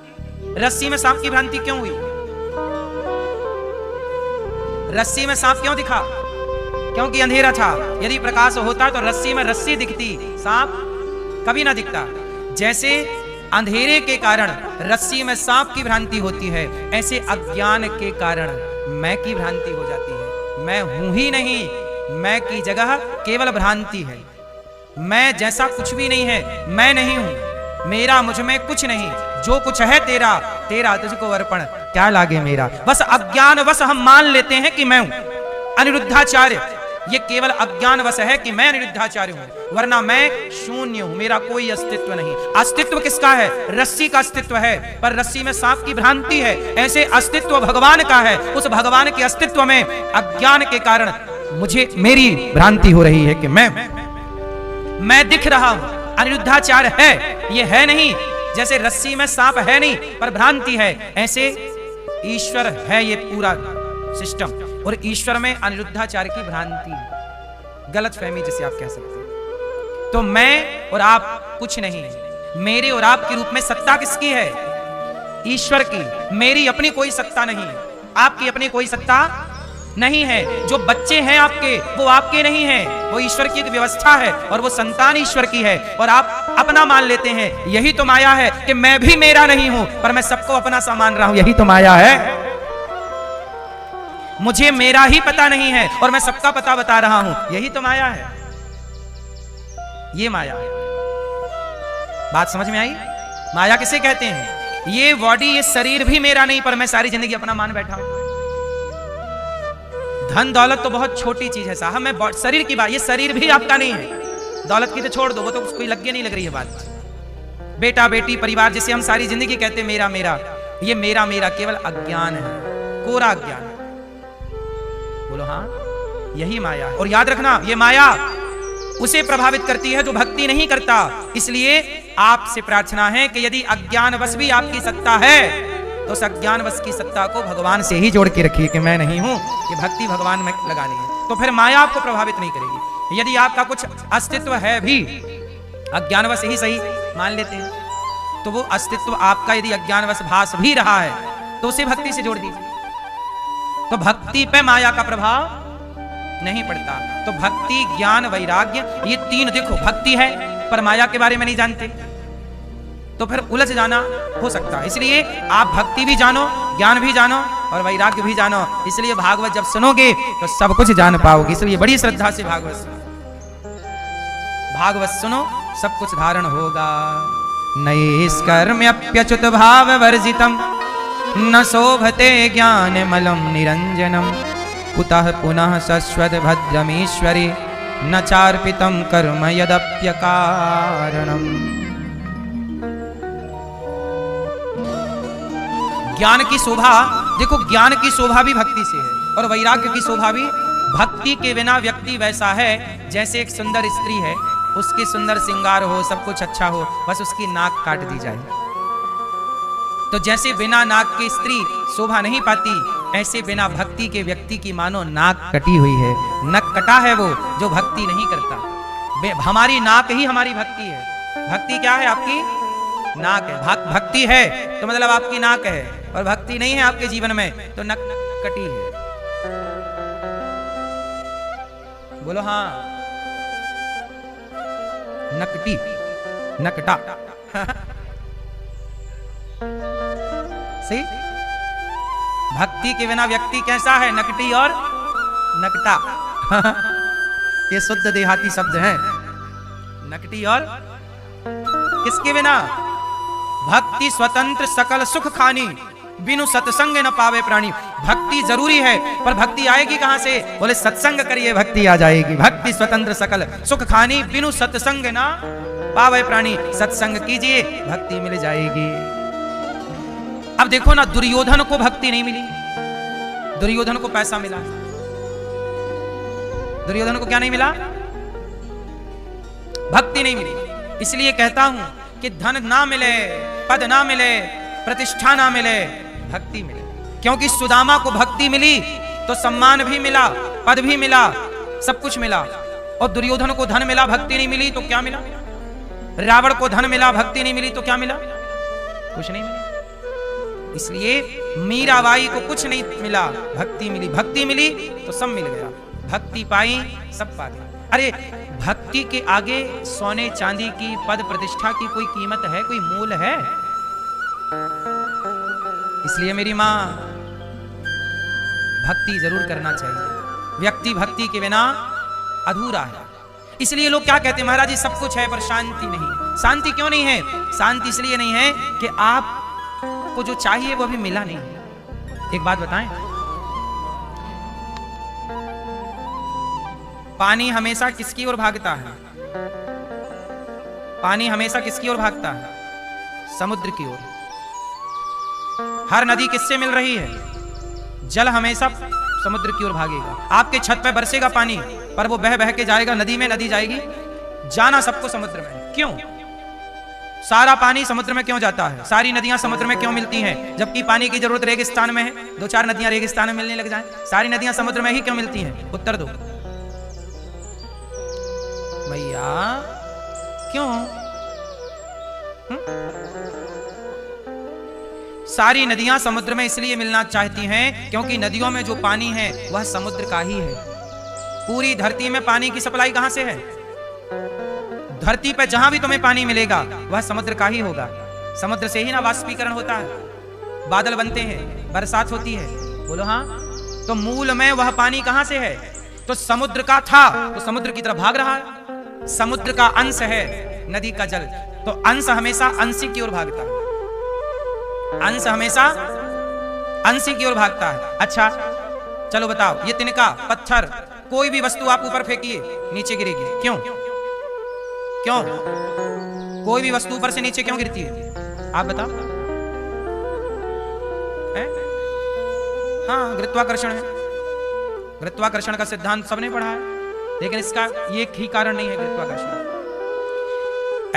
रस्सी में सांप की भ्रांति क्यों हुई? रस्सी में सांप क्यों दिखा? क्योंकि अंधेरा था। यदि प्रकाश होता तो रस्सी में रस्सी दिखती, सांप कभी ना दिखता। जैसे अंधेरे के कारण रस्सी में सांप की भ्रांति होती है, ऐसे अज्ञान के कारण मैं की भ्रांति हो जाती है। मैं हूं ही नहीं, मैं की जगह केवल भ्रांति है। मैं जैसा कुछ भी नहीं है, मैं नहीं हूं, मेरा मुझ में कुछ नहीं, जो कुछ है तेरा, तेरा तुझको अर्पण, क्या लागे मेरा। बस अज्ञान वश हम मान लेते हैं कि मैं हूं अनिरुद्धाचार्य। ये केवल अज्ञान वश है कि मैं अनिरुद्धाचार्य हूं, वरना मैं शून्य हूं, मेरा कोई अस्तित्व नहीं। अस्तित्व किसका है? रस्सी का अस्तित्व है, पर रस्सी में सांप की भ्रांति है। ऐसे अस्तित्व भगवान का है, उस भगवान के अस्तित्व में अज्ञान के कारण मुझे मेरी भ्रांति हो रही है कि मैं दिख रहा हूं, अनिरुद्धाचार्य है, ये है नहीं। जैसे रस्सी में सांप है नहीं पर भ्रांति है, ऐसे ईश्वर है ये पूरा सिस्टम, और ईश्वर में अनिरुद्धाचार्य की भ्रांति, गलत फहमी जिसे आप कह सकते हैं। तो मैं और आप कुछ नहीं है। मेरे और आपके रूप में सत्ता किसकी है? ईश्वर की। मेरी अपनी कोई सत्ता नहीं है, आपकी अपनी कोई सत्ता नहीं है। जो बच्चे हैं आपके, वो आपके नहीं हैं, वो ईश्वर की एक व्यवस्था है, और वो संतान ईश्वर की है, और आप अपना मान लेते हैं। यही तो माया है कि मैं भी मेरा नहीं हूं, पर मैं सबको अपना सा मान रहा हूं। यही तो माया है। मुझे मेरा ही पता नहीं है और मैं सबका पता बता रहा हूं, यही तो माया है। ये माया है। बात समझ में आई? माया किसे कहते हैं? ये बॉडी, ये शरीर भी मेरा नहीं, पर मैं सारी जिंदगी अपना मान बैठा हूं। धन दौलत तो बहुत छोटी चीज है साहब, मैं शरीर की बात, ये शरीर भी आपका नहीं है। दौलत की तो छोड़ दो, वो तो कोई लग नहीं लग रही है बात। बेटा बेटी परिवार, जिसे हम सारी जिंदगी कहते हैं मेरा मेरा, ये मेरा मेरा केवल अज्ञान है, कोरा अज्ञान। बोलो हाँ, यही माया है। और याद रखना, ये माया उसे प्रभावित करती है जो भक्ति नहीं करता। इसलिए आपसे प्रार्थना है कि यदि अज्ञानवश भी आपकी सत्ता है, तो उस अज्ञानवश की सत्ता को भगवान से ही जोड़ के रखिए कि मैं नहीं हूं, ये भक्ति भगवान में लगानी है, तो फिर माया आपको प्रभावित नहीं करेगी। यदि आपका कुछ अस्तित्व है भी, अज्ञानवश ही सही मान लेते हैं, तो वो अस्तित्व आपका यदि अज्ञानवश भास भी रहा है, तो उसे भक्ति से जोड़ दीजिए, तो भक्ति पे माया का प्रभाव नहीं पड़ता। तो भक्ति, ज्ञान, वैराग्य, ये 3 देखो, भक्ति है पर माया के बारे में नहीं जानते, तो फिर उलझ जाना हो सकता है। इसलिए आप भक्ति भी जानो, ज्ञान भी जानो और वैराग्य भी जानो। इसलिए भागवत जब सुनोगे तो सब कुछ जान पाओगे। इसलिए बड़ी श्रद्धा से भागवत सुनो, सब कुछ धारण होगा। नैष्कर्म्यप्यच्युत भाव वर्जितम, न शोभते ज्ञान मलम निरंजनम, कुतः पुनः शश्वत भद्रमीश्वरी, न चार्पितम कर्म यदप्यकारणम। ज्ञान की शोभा देखो, ज्ञान की शोभा भी भक्ति से है और वैराग्य की शोभा भी भक्ति के बिना व्यक्ति वैसा है जैसे एक सुंदर स्त्री है, उसकी सुंदर श्रृंगार हो, सब कुछ अच्छा हो, बस उसकी नाक काट दी जाए। तो जैसे बिना नाक की स्त्री शोभा नहीं पाती, ऐसे बिना भक्ति के व्यक्ति की मानो नाक कटी हुई है। नक कटा है वो जो भक्ति नहीं करता। हमारी नाक ही हमारी भक्ति है। भक्ति क्या है? आपकी नाक है। भक्ति है तो मतलब आपकी नाक है, और भक्ति नहीं है आपके जीवन में तो नक कटी है। बोलो हाँ, नकटी, नकटा। सही। भक्ति के बिना व्यक्ति कैसा है? नकटी और नकटा। ये शुद्ध देहाती शब्द हैं, नकटी और किसके बिना? भक्ति स्वतंत्र सकल सुख खानी, बिनु सत्संग न पावे प्राणी। भक्ति जरूरी है, पर भक्ति आएगी कहां से? बोले सत्संग करिए भक्ति आ जाएगी। भक्ति स्वतंत्र सकल सुख खानी, बिनु सत्संग न पावे प्राणी। सत्संग कीजिए, भक्ति मिल जाएगी। अब देखो ना, दुर्योधन को भक्ति नहीं मिली, दुर्योधन को पैसा मिला। दुर्योधन को क्या नहीं मिला? भक्ति नहीं मिली। इसलिए कहता हूं कि धन ना मिले, पद ना मिले, प्रतिष्ठा ना मिले, भक्ति मिले। क्योंकि सुदामा को भक्ति मिली तो सम्मान भी मिला, पद भी मिला, सब कुछ मिला। और दुर्योधन को धन मिला, भक्ति नहीं मिली तो क्या मिला? रावण को धन मिला, भक्ति नहीं मिली तो क्या मिला? कुछ नहीं मिला। इसलिए मीराबाई को कुछ नहीं मिला, भक्ति मिली। भक्ति मिली तो सब मिल गया। भक्ति पाई, सब पा गए। अरे भक्ति के आगे सोने चांदी की, पद प्रतिष्ठा की कोई कीमत है, कोई मूल है? इसलिए मेरी मां, भक्ति जरूर करना चाहिए। व्यक्ति भक्ति के बिना अधूरा है। इसलिए लोग क्या कहते हैं, महाराज जी सब कुछ है पर शांति नहीं। शांति क्यों नहीं है? शांति इसलिए नहीं है कि आपको जो चाहिए वो अभी मिला नहीं। एक बात बताएं, पानी हमेशा किसकी ओर भागता है? पानी हमेशा किसकी ओर भागता है? समुद्र की ओर। हर नदी किससे मिल रही है? जल हमेशा समुद्र की ओर भागेगा। आपके छत पे बरसेगा पानी, पर वो बह बह के जाएगा नदी में, नदी जाएगी, जाना सबको समुद्र में। क्यों? सारा पानी समुद्र में क्यों जाता है? सारी नदियां समुद्र में क्यों मिलती हैं? जबकि पानी की जरूरत रेगिस्तान में है। दो चार नदियां रेगिस्तान में मिलने लग जाएं, सारी नदियां समुद्र में ही क्यों मिलती हैं? उत्तर दो भैया, क्यों? सारी नदियां समुद्र में इसलिए मिलना चाहती हैं क्योंकि नदियों में जो पानी है वह समुद्र का ही है। पूरी धरती में पानी की सप्लाई कहां से है? धरती पे जहां भी तुम्हें पानी मिलेगा वह समुद्र का ही होगा। समुद्र से ही ना वाष्पीकरण होता है, बादल बनते हैं, बरसात होती है। बोलो हाँ। तो मूल में वह पानी कहां से है? तो समुद्र का था तो समुद्र की तरफ भाग रहा है। समुद्र का अंश है नदी का जल, तो अंश हमेशा अंशी की ओर भागता है। अंश हमेशा अंशी की ओर भागता है। अच्छा चलो बताओ, ये तिनका, पत्थर, कोई भी वस्तु आप ऊपर फेंकिए नीचे गिरेगी। क्यों? क्यों? कोई भी वस्तु ऊपर से नीचे क्यों गिरती है? आप बताओ। हाँ, गुरुत्वाकर्षण है। गुरुत्वाकर्षण का सिद्धांत सबने पढ़ा है, लेकिन इसका एक ही कारण नहीं है गुरुत्वाकर्षण।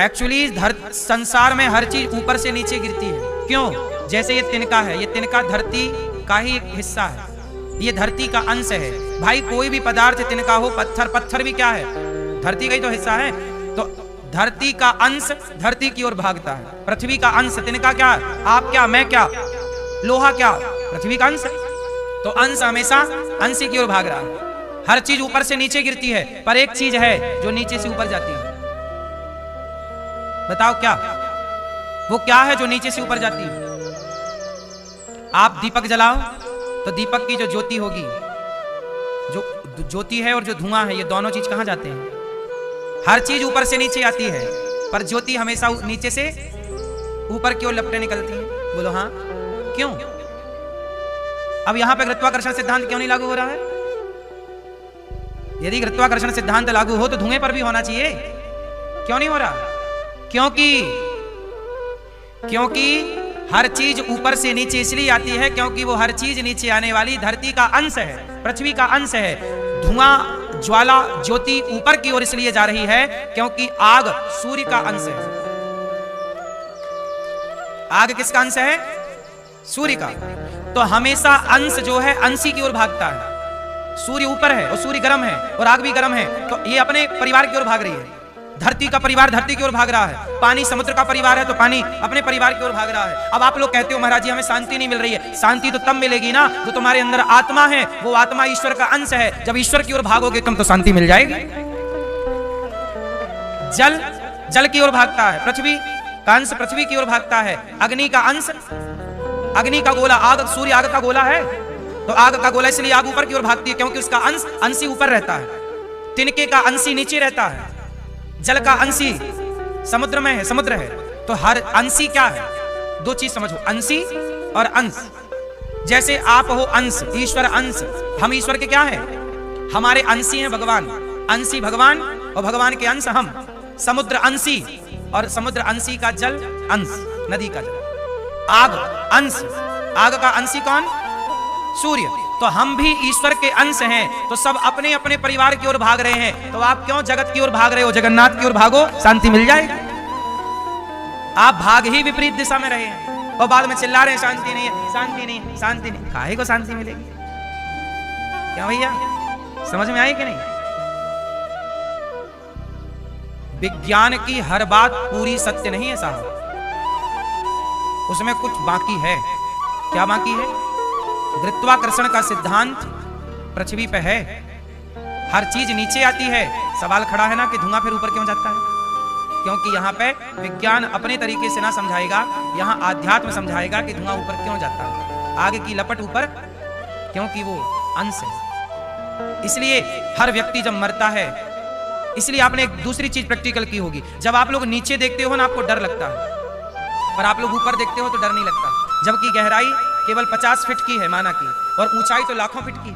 एक्चुअली संसार में हर चीज ऊपर से नीचे गिरती है। क्यों? जैसे ये तिनका है, ये तिनका धरती का ही एक हिस्सा है, ये धरती का अंश है। भाई कोई भी पदार्थ, तिनका हो, पत्थर, पत्थर भी क्या है? धरती का ही तो हिस्सा है। तो धरती का अंश धरती की ओर भागता है। पृथ्वी का अंश, तिनका क्या? आप क्या, मैं क्या, लोहा क्या? पृथ्वी का अंश है। तो अंश हमेशा अंश की ओर भाग रहा है। हर चीज ऊपर से नीचे गिरती है, पर एक चीज है जो नीचे से ऊपर जाती है। बताओ क्या? वो क्या है जो नीचे से ऊपर जाती है? आप दीपक जलाओ तो दीपक की जो ज्योति होगी, जो ज्योति है और जो धुआं है, ये दोनों चीज कहां जाते हैं? हर चीज ऊपर से नीचे आती है, पर ज्योति हमेशा नीचे से ऊपर की ओर लपटे निकलती है। बोलो हाँ। क्यों? अब यहां पे गुरुत्वाकर्षण सिद्धांत क्यों नहीं लागू हो रहा है? यदि गुरुत्वाकर्षण सिद्धांत लागू हो तो धुएं पर भी होना चाहिए। क्यों नहीं हो रहा? क्योंकि हर चीज ऊपर से नीचे इसलिए आती है क्योंकि वो हर चीज नीचे आने वाली धरती का अंश है, पृथ्वी का अंश है। धुआं ज्वाला ज्योति ऊपर की ओर इसलिए जा रही है क्योंकि आग सूर्य का अंश है। आग किसका अंश है? सूर्य का। तो हमेशा अंश जो है अंशी की ओर भागता है। सूर्य ऊपर है और सूर्य गर्म है और आग भी गर्म है, तो ये अपने परिवार की ओर भाग रही है। धरती का परिवार धरती की ओर भाग रहा है, पानी समुद्र का परिवार है तो पानी अपने परिवार की ओर भाग रहा है। अब आप लोग कहते हो महाराज जी हमें शांति नहीं मिल रही है। शांति तो तब मिलेगी ना जो तुम्हारे अंदर आत्मा है, वो आत्मा ईश्वर का अंश है। जब ईश्वर की ओर भागोगे तुम तो शांति मिल जाएगी। जल जल की ओर भागता है, पृथ्वी का अंश पृथ्वी की ओर भागता है, अग्नि का अंश अग्नि का गोला, आग सूर्य आग का गोला है तो आग का गोला इसलिए आग ऊपर की ओर भागती है क्योंकि उसका अंश अंशी ऊपर रहता है। तिनके का अंशी नीचे रहता है, जल का अंशी समुद्र में है, समुद्र है। तो हर अंशी क्या है? दो चीज समझो, अंशी और अंश। जैसे आप हो अंश, ईश्वर अंश, हम ईश्वर के क्या है? हमारे अंशी हैं भगवान, अंशी भगवान और भगवान के अंश हम। समुद्र अंशी और समुद्र अंशी का जल अंश, नदी का जल। आग अंश, आग का अंशी कौन? सूर्य। तो हम भी ईश्वर के अंश हैं, तो सब अपने अपने परिवार की ओर भाग रहे हैं। तो आप क्यों जगत की ओर भाग रहे हो? जगन्नाथ की ओर भागो, शांति मिल जाएगी। आप भाग ही विपरीत दिशा में रहे हैं और बाद में चिल्ला रहे हैं शांति नहीं है, शांति नहीं है, शांति नहीं। काहे को शांति मिलेगी? क्या भैया समझ में आई कि नहीं? विज्ञान की हर बात पूरी सत्य नहीं है साहब, उसमें कुछ बाकी है। क्या बाकी है? गुरुत्वाकर्षण का सिद्धांत पृथ्वी पे है, हर चीज नीचे आती है। सवाल खड़ा है ना कि धुआं फिर ऊपर क्यों जाता है? क्योंकि यहाँ पे विज्ञान अपने तरीके से ना समझाएगा, यहाँ आध्यात्म समझाएगा कि धुआं ऊपर क्यों जाता है। आग की लपट ऊपर क्योंकि वो अंश है। इसलिए हर व्यक्ति जब मरता है, इसलिए आपने एक दूसरी चीज प्रैक्टिकल की होगी, जब आप लोग नीचे देखते हो ना आपको डर लगता है, पर आप लोग ऊपर देखते हो तो डर नहीं लगता। जबकि गहराई केवल 50 फीट की है माना की, और ऊंचाई तो लाखों फीट की है।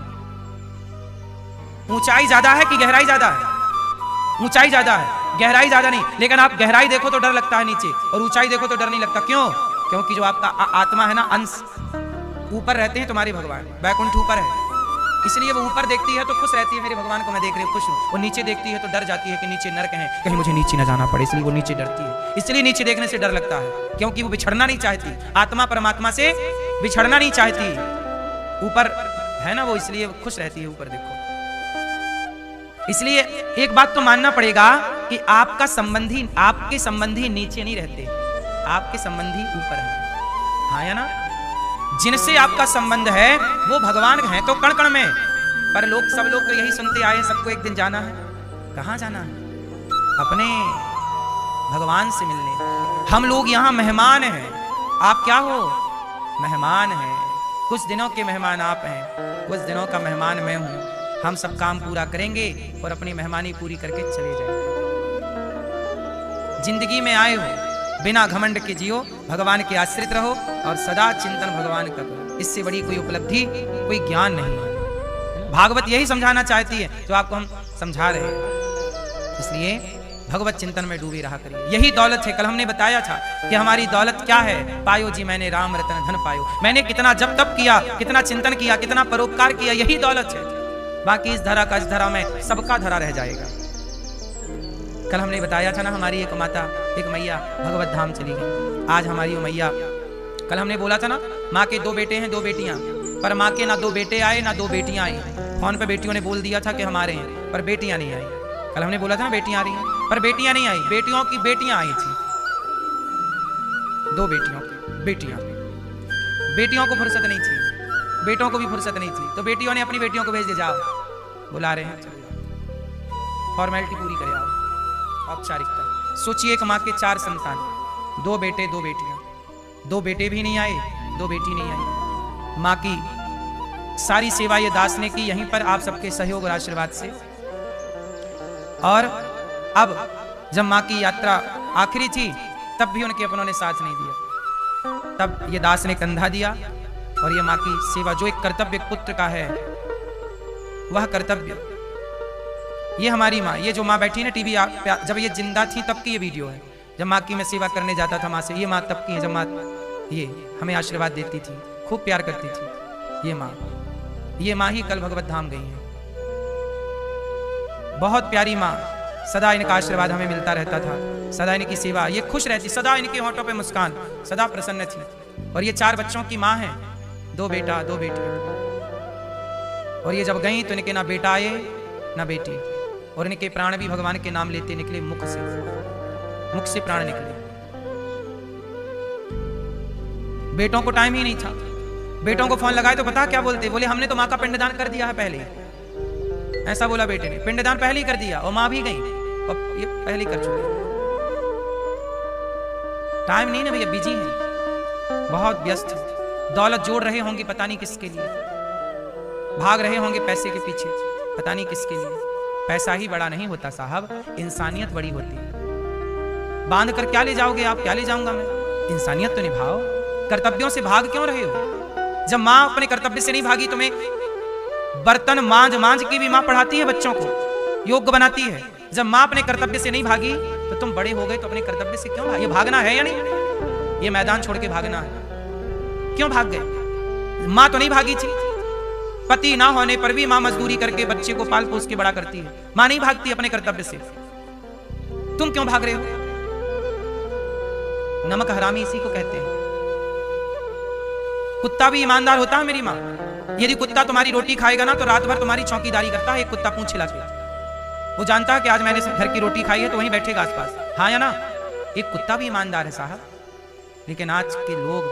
ऊंचाई ज्यादा है कि गहराई ज्यादा है? ऊंचाई ज्यादा है, गहराई ज्यादा नहीं। लेकिन आप गहराई देखो तो डर लगता है नीचे, और ऊंचाई देखो तो डर नहीं लगता। क्यों? क्योंकि जो आपका आत्मा है ना, अंश ऊपर रहते हैं तुम्हारे भगवान, बैकुंठ ऊपर है, इसलिए वो ऊपर देखती है तो खुश रहती है, मेरे भगवान को मैं देख रही हूँ, खुश हूँ। वो नीचे देखती है तो डर जाती है कि नीचे नरक है, कहीं मुझे नीचे ना जाना पड़े, इसलिए वो नीचे डरती है। इसलिए नीचे देखने से डर लगता है, क्योंकि वो बिछड़ना नहीं चाहती, आत्मा परमात्मा से बिछड़ना नहीं चाहती। ऊपर है ना वो, इसलिए वो खुश रहती है ऊपर देखो। इसलिए एक बात तो मानना पड़ेगा कि आपका संबंधी, आपके संबंधी नीचे नहीं रहते, आपके संबंधी ऊपर है। हाँ या ना? जिनसे आपका संबंध है वो भगवान हैं तो कण कण में, पर लोग सब लोग तो यही सुनते आए, सबको एक दिन जाना है। कहाँ जाना है? अपने भगवान से मिलने। हम लोग यहाँ मेहमान हैं, आप क्या हो? मेहमान हैं। कुछ दिनों के मेहमान आप हैं, कुछ दिनों का मेहमान मैं हूँ। हम सब काम पूरा करेंगे और अपनी मेहमानी पूरी करके चले जाएंगे। जिंदगी में आए हो, बिना घमंड के जियो, भगवान के आश्रित रहो और सदा चिंतन भगवान का करो। इससे बड़ी कोई उपलब्धि, कोई ज्ञान नहीं है। भागवत यही समझाना चाहती है जो आपको हम समझा रहे हैं। इसलिए भगवत चिंतन में डूबे रहा करिए, यही दौलत है। कल हमने बताया था कि हमारी दौलत क्या है। पायो जी मैंने राम रतन धन पायो। मैंने कितना जप तप किया, कितना चिंतन किया, कितना परोपकार किया, यही दौलत है। बाकी इस धरा का, इस धरा में सबका धरा रह जाएगा। कल हमने बताया था ना, हमारी एक माता, एक मैया भगवत धाम चली गई। आज हमारी वो मैया, कल हमने बोला था ना, माँ के 2 बेटे हैं 2 बेटियां, पर माँ के ना 2 बेटे आए ना 2 बेटियां आई। फोन पे बेटियों ने बोल दिया था कि हमारे हैं, पर बेटियां नहीं आई। कल हमने बोला था ना बेटियां आ रही हैं, पर बेटियां नहीं आई। बेटियों की बेटियां आई थी, 2 बेटियों की बेटियां। बेटियों को फुर्सत नहीं थी, बेटों को भी फुर्सत नहीं थी, तो बेटियों ने अपनी बेटियों को भेज दिया, जाओ बुला रहे हैं, फॉर्मेलिटी पूरी करे आओ, औपचारिकता। सोचिए एक माँ के 4 संतान, 2 बेटे 2 बेटियां, 2 बेटे भी नहीं आए, 2 बेटी नहीं आई। माँ की सारी सेवा ये दास ने की, यहीं पर आप सबके सहयोग और आशीर्वाद से। और अब जब माँ की यात्रा आखिरी थी तब भी उनके अपनों ने साथ नहीं दिया, तब ये दास ने कंधा दिया और ये माँ की सेवा, जो एक कर्तव्य पुत्र का है, वह कर्तव्य। ये हमारी माँ, ये जो माँ बैठी ना टीवी, जब ये जिंदा थी तब की ये वीडियो है। जब माँ की मैं सेवा करने जाता था माँ से, ये माँ तब की है जब माँ ये हमें आशीर्वाद देती थी, खूब प्यार करती थी। ये माँ ही कल भगवत धाम गई है। बहुत प्यारी माँ, सदा इनका आशीर्वाद हमें मिलता रहता था, सदा इनकी सेवा, ये खुश रहती, सदा इनके होठों पे मुस्कान, सदा प्रसन्न थी। और ये 4 बच्चों की माँ है, 2 बेटा 2 बेटियां। और ये जब गई तो इनके ना बेटा आए ना बेटी, और इनके प्राण भी भगवान के नाम लेते निकले, मुख से प्राण निकले। बेटों को टाइम ही नहीं था, बेटों को फोन लगाए तो पता क्या बोलते, बोले हमने तो माँ का पिंडदान कर दिया है पहले। ऐसा बोला बेटे ने, पिंडदान पहले ही कर दिया और माँ भी गई और ये पहले कर चुके। टाइम नहीं ना भैया, बिजी है, बहुत व्यस्त है। दौलत जोड़ रहे होंगे पता नहीं किसके लिए, भाग रहे होंगे पैसे के पीछे पता नहीं किसके लिए। पैसा ही बड़ा नहीं होता साहब, इंसानियत बड़ी होती है। बांध कर क्या ले जाओगे आप, क्या ले जाऊंगा मैं, इंसानियत तो निभाओ। कर्तव्यों से भाग क्यों रहे हो? जब माँ अपने कर्तव्य से नहीं भागी, तुम्हें बर्तन मांझ के भी माँ पढ़ाती है, बच्चों को योग्य बनाती है। जब माँ अपने कर्तव्य से नहीं भागी तो तुम बड़े हो गए तो अपने कर्तव्य से क्यों भागे? ये भागना है या नहीं? ये मैदान छोड़ के भागना है, क्यों भाग गए? माँ तो नहीं भागी थी, पति ना होने पर भी माँ मजदूरी करके बच्चे को पाल पोस के बड़ा करती है। माँ नहीं भागती अपने कर्तव्य से, तुम क्यों भाग रहे हो? नमक हरामी इसी को कहते हैं। कुत्ता भी ईमानदार होता है मेरी माँ। यदि कुत्ता तुम्हारी रोटी खाएगा ना तो रात भर तुम्हारी चौकीदारी करता है। एक कुत्ता पूंछ हिला के, वो जानता है कि आज मैंने घर की रोटी खाई है तो वहीं बैठेगा आसपास, हाँ या ना? एक कुत्ता भी ईमानदार है साहब। लेकिन आज के लोग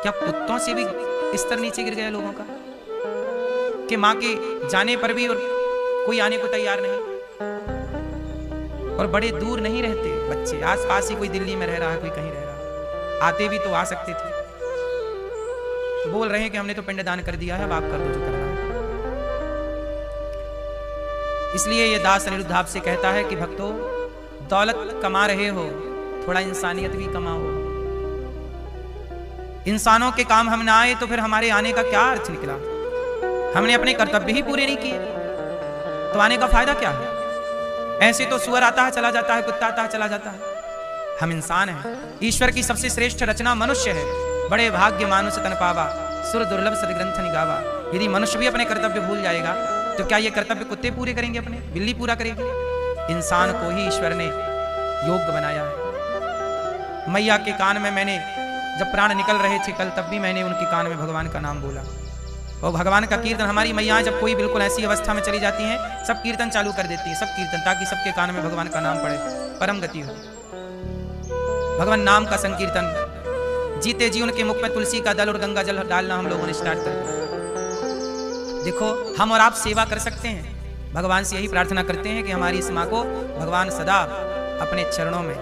क्या कुत्तों से भी स्तर नीचे गिर गए लोगों का, कि माँ के जाने पर भी और कोई आने को तैयार नहीं, और बड़े दूर नहीं रहते बच्चे, आस पास ही, कोई दिल्ली में रह रहा है, कोई कहीं रह रहा है। आते भी तो आ सकते थे, बोल रहे हैं कि हमने तो पिंडदान कर दिया है, अब आप कर दो जो करना है। इसलिए ये दास अनिरुद्ध आपसे कहता है कि भक्तों, दौलत कमा रहे हो, थोड़ा इंसानियत भी कमाओ। इंसानों के काम हम ना आए तो फिर हमारे आने का क्या अर्थ निकला? हमने अपने कर्तव्य ही पूरे नहीं किए तो आने का फायदा क्या है? ऐसे तो सुअर आता है चला जाता है, कुत्ता आता है चला जाता है। हम इंसान हैं, ईश्वर की सबसे श्रेष्ठ रचना मनुष्य है। बड़े भाग्य मानुष तन पावा, सुर दुर्लभ सदग्रंथ निगावा। यदि मनुष्य भी अपने कर्तव्य भूल जाएगा तो क्या ये कर्तव्य कुत्ते पूरे करेंगे, अपने बिल्ली पूरा करेगी? इंसान को ही ईश्वर ने योग्य बनाया है। मैया के कान में मैंने जब प्राण निकल रहे थे कल, तब भी मैंने उनके कान में भगवान का नाम बोला। और भगवान का कीर्तन, हमारी मैया जब कोई बिल्कुल ऐसी अवस्था में चली जाती हैं, सब कीर्तन चालू कर देती है, सब कीर्तन, ताकि सबके कान में भगवान का नाम पड़े, परम गति हो। भगवान नाम का संकीर्तन, जीते जी उनके मुख में तुलसी का दल और गंगा जल डालना हम लोगों ने स्टार्ट कर दिया। देखो, हम और आप सेवा कर सकते हैं। भगवान से यही प्रार्थना करते हैं कि हमारी इस माँ को भगवान सदा अपने चरणों में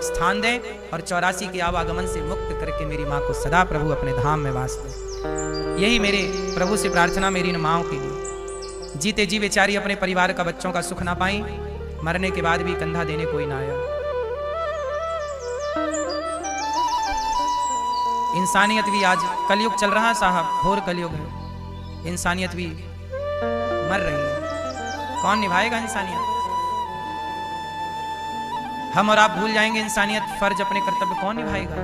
स्थान दें और 84 के आवागमन से मुक्त करके मेरी माँ को सदा प्रभु अपने धाम में वास दें। यही मेरे प्रभु से प्रार्थना मेरी इन माँओं के लिए। जीते जी बेचारी अपने परिवार का, बच्चों का सुख ना पाई, मरने के बाद भी कंधा देने कोई ना आया। इंसानियत भी, आज कलयुग चल रहा है साहब, घोर कलयुग है, इंसानियत भी मर रही है। कौन निभाएगा इंसानियत? हम और आप भूल जाएंगे इंसानियत, फर्ज, अपने कर्तव्य कौन निभाएगा?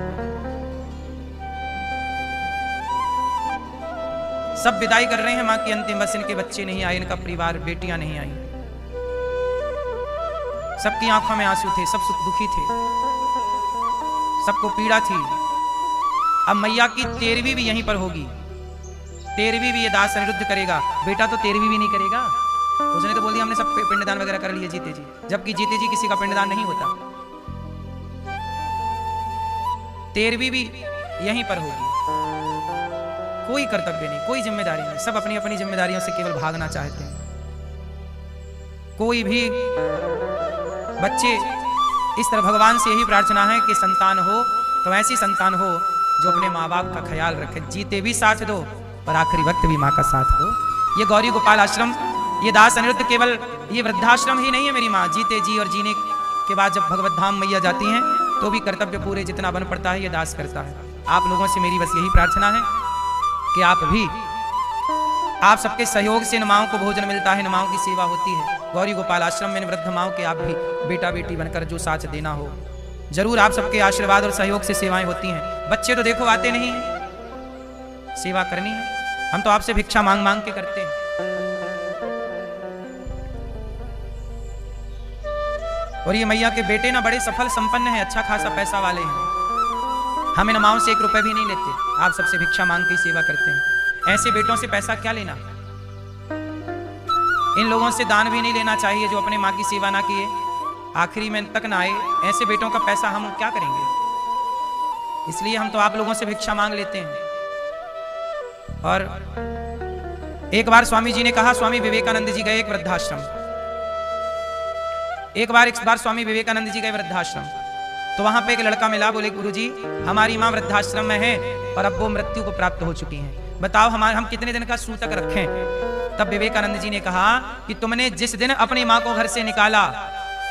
सब विदाई कर रहे हैं मां की अंतिम बस, इनके बच्चे नहीं आए, इनका परिवार, बेटियां नहीं आई, सबकी आंखों में आंसू थे, सब दुखी थे, सबको पीड़ा थी। अब मैया की 13वीं भी यहीं पर होगी, 13वीं भी ये दास अनिरुद्ध करेगा। बेटा तो 13वीं भी नहीं करेगा, उसने तो बोल दिया हमने सब पिंडदान वगैरह कर लिए जीते जी, जबकि जीते जी किसी का पिंडदान नहीं होता। 13वीं भी यहीं पर होगी। कोई कर्तव्य नहीं, कोई जिम्मेदारी नहीं, सब अपनी अपनी जिम्मेदारियों से केवल भागना चाहते हैं। कोई भी बच्चे इस तरह, भगवान से यही प्रार्थना है कि संतान हो तो ऐसी संतान हो जो अपने माँ बाप का ख्याल रखे, जीते भी साथ दो और आखिरी वक्त भी माँ का साथ दो। ये गौरी गोपाल आश्रम, ये दास अनिरुद्ध केवल ये वृद्धाश्रम ही नहीं है मेरी माँ। जीते जी और जीने के बाद जब भगवत धाम मैया जाती हैं तो भी कर्तव्य पूरे जितना बन पड़ता है ये दास करता है। आप लोगों से मेरी बस यही प्रार्थना है कि आप सबके सहयोग से इन माओं को भोजन मिलता है, इन माओं की सेवा होती है। गौरी गोपाल आश्रम में वृद्ध माओं के आप भी बेटा बेटी बनकर जो साथ देना हो, जरूर आप सबके आशीर्वाद और सहयोग से सेवाएं होती हैं। बच्चे तो देखो आते नहीं हैं, सेवा करनी है, हम तो आपसे भिक्षा मांग मांग के करते हैं। और ये मैया के बेटे ना बड़े सफल संपन्न हैं, अच्छा खासा पैसा वाले हैं। हम इन माओं से 1 रुपए भी नहीं लेते, आप सबसे भिक्षा मांग के सेवा करते हैं। ऐसे बेटों से पैसा क्या लेना? इन लोगों से दान भी नहीं लेना चाहिए जो अपने माँ की सेवा ना किए, आखिरी में तक ना आए। ऐसे बेटों का पैसा हम क्या करेंगे? इसलिए हम तो आप लोगों से भिक्षा मांग लेते हैं। और एक बार स्वामी जी ने कहा, स्वामी विवेकानंद जी गए एक वृद्धाश्रम। एक बार स्वामी विवेकानंद जी गए वृद्धाश्रम, तो वहां पे एक लड़का मिला। बोले, गुरुजी हमारी माँ वृद्धाश्रम में है और अब वो मृत्यु को प्राप्त हो चुकी हैं, बताओ हम कितने दिन का सूतक रखें? तब विवेकानंद जी ने कहा कि तुमने जिस दिन अपनी माँ को घर से निकाला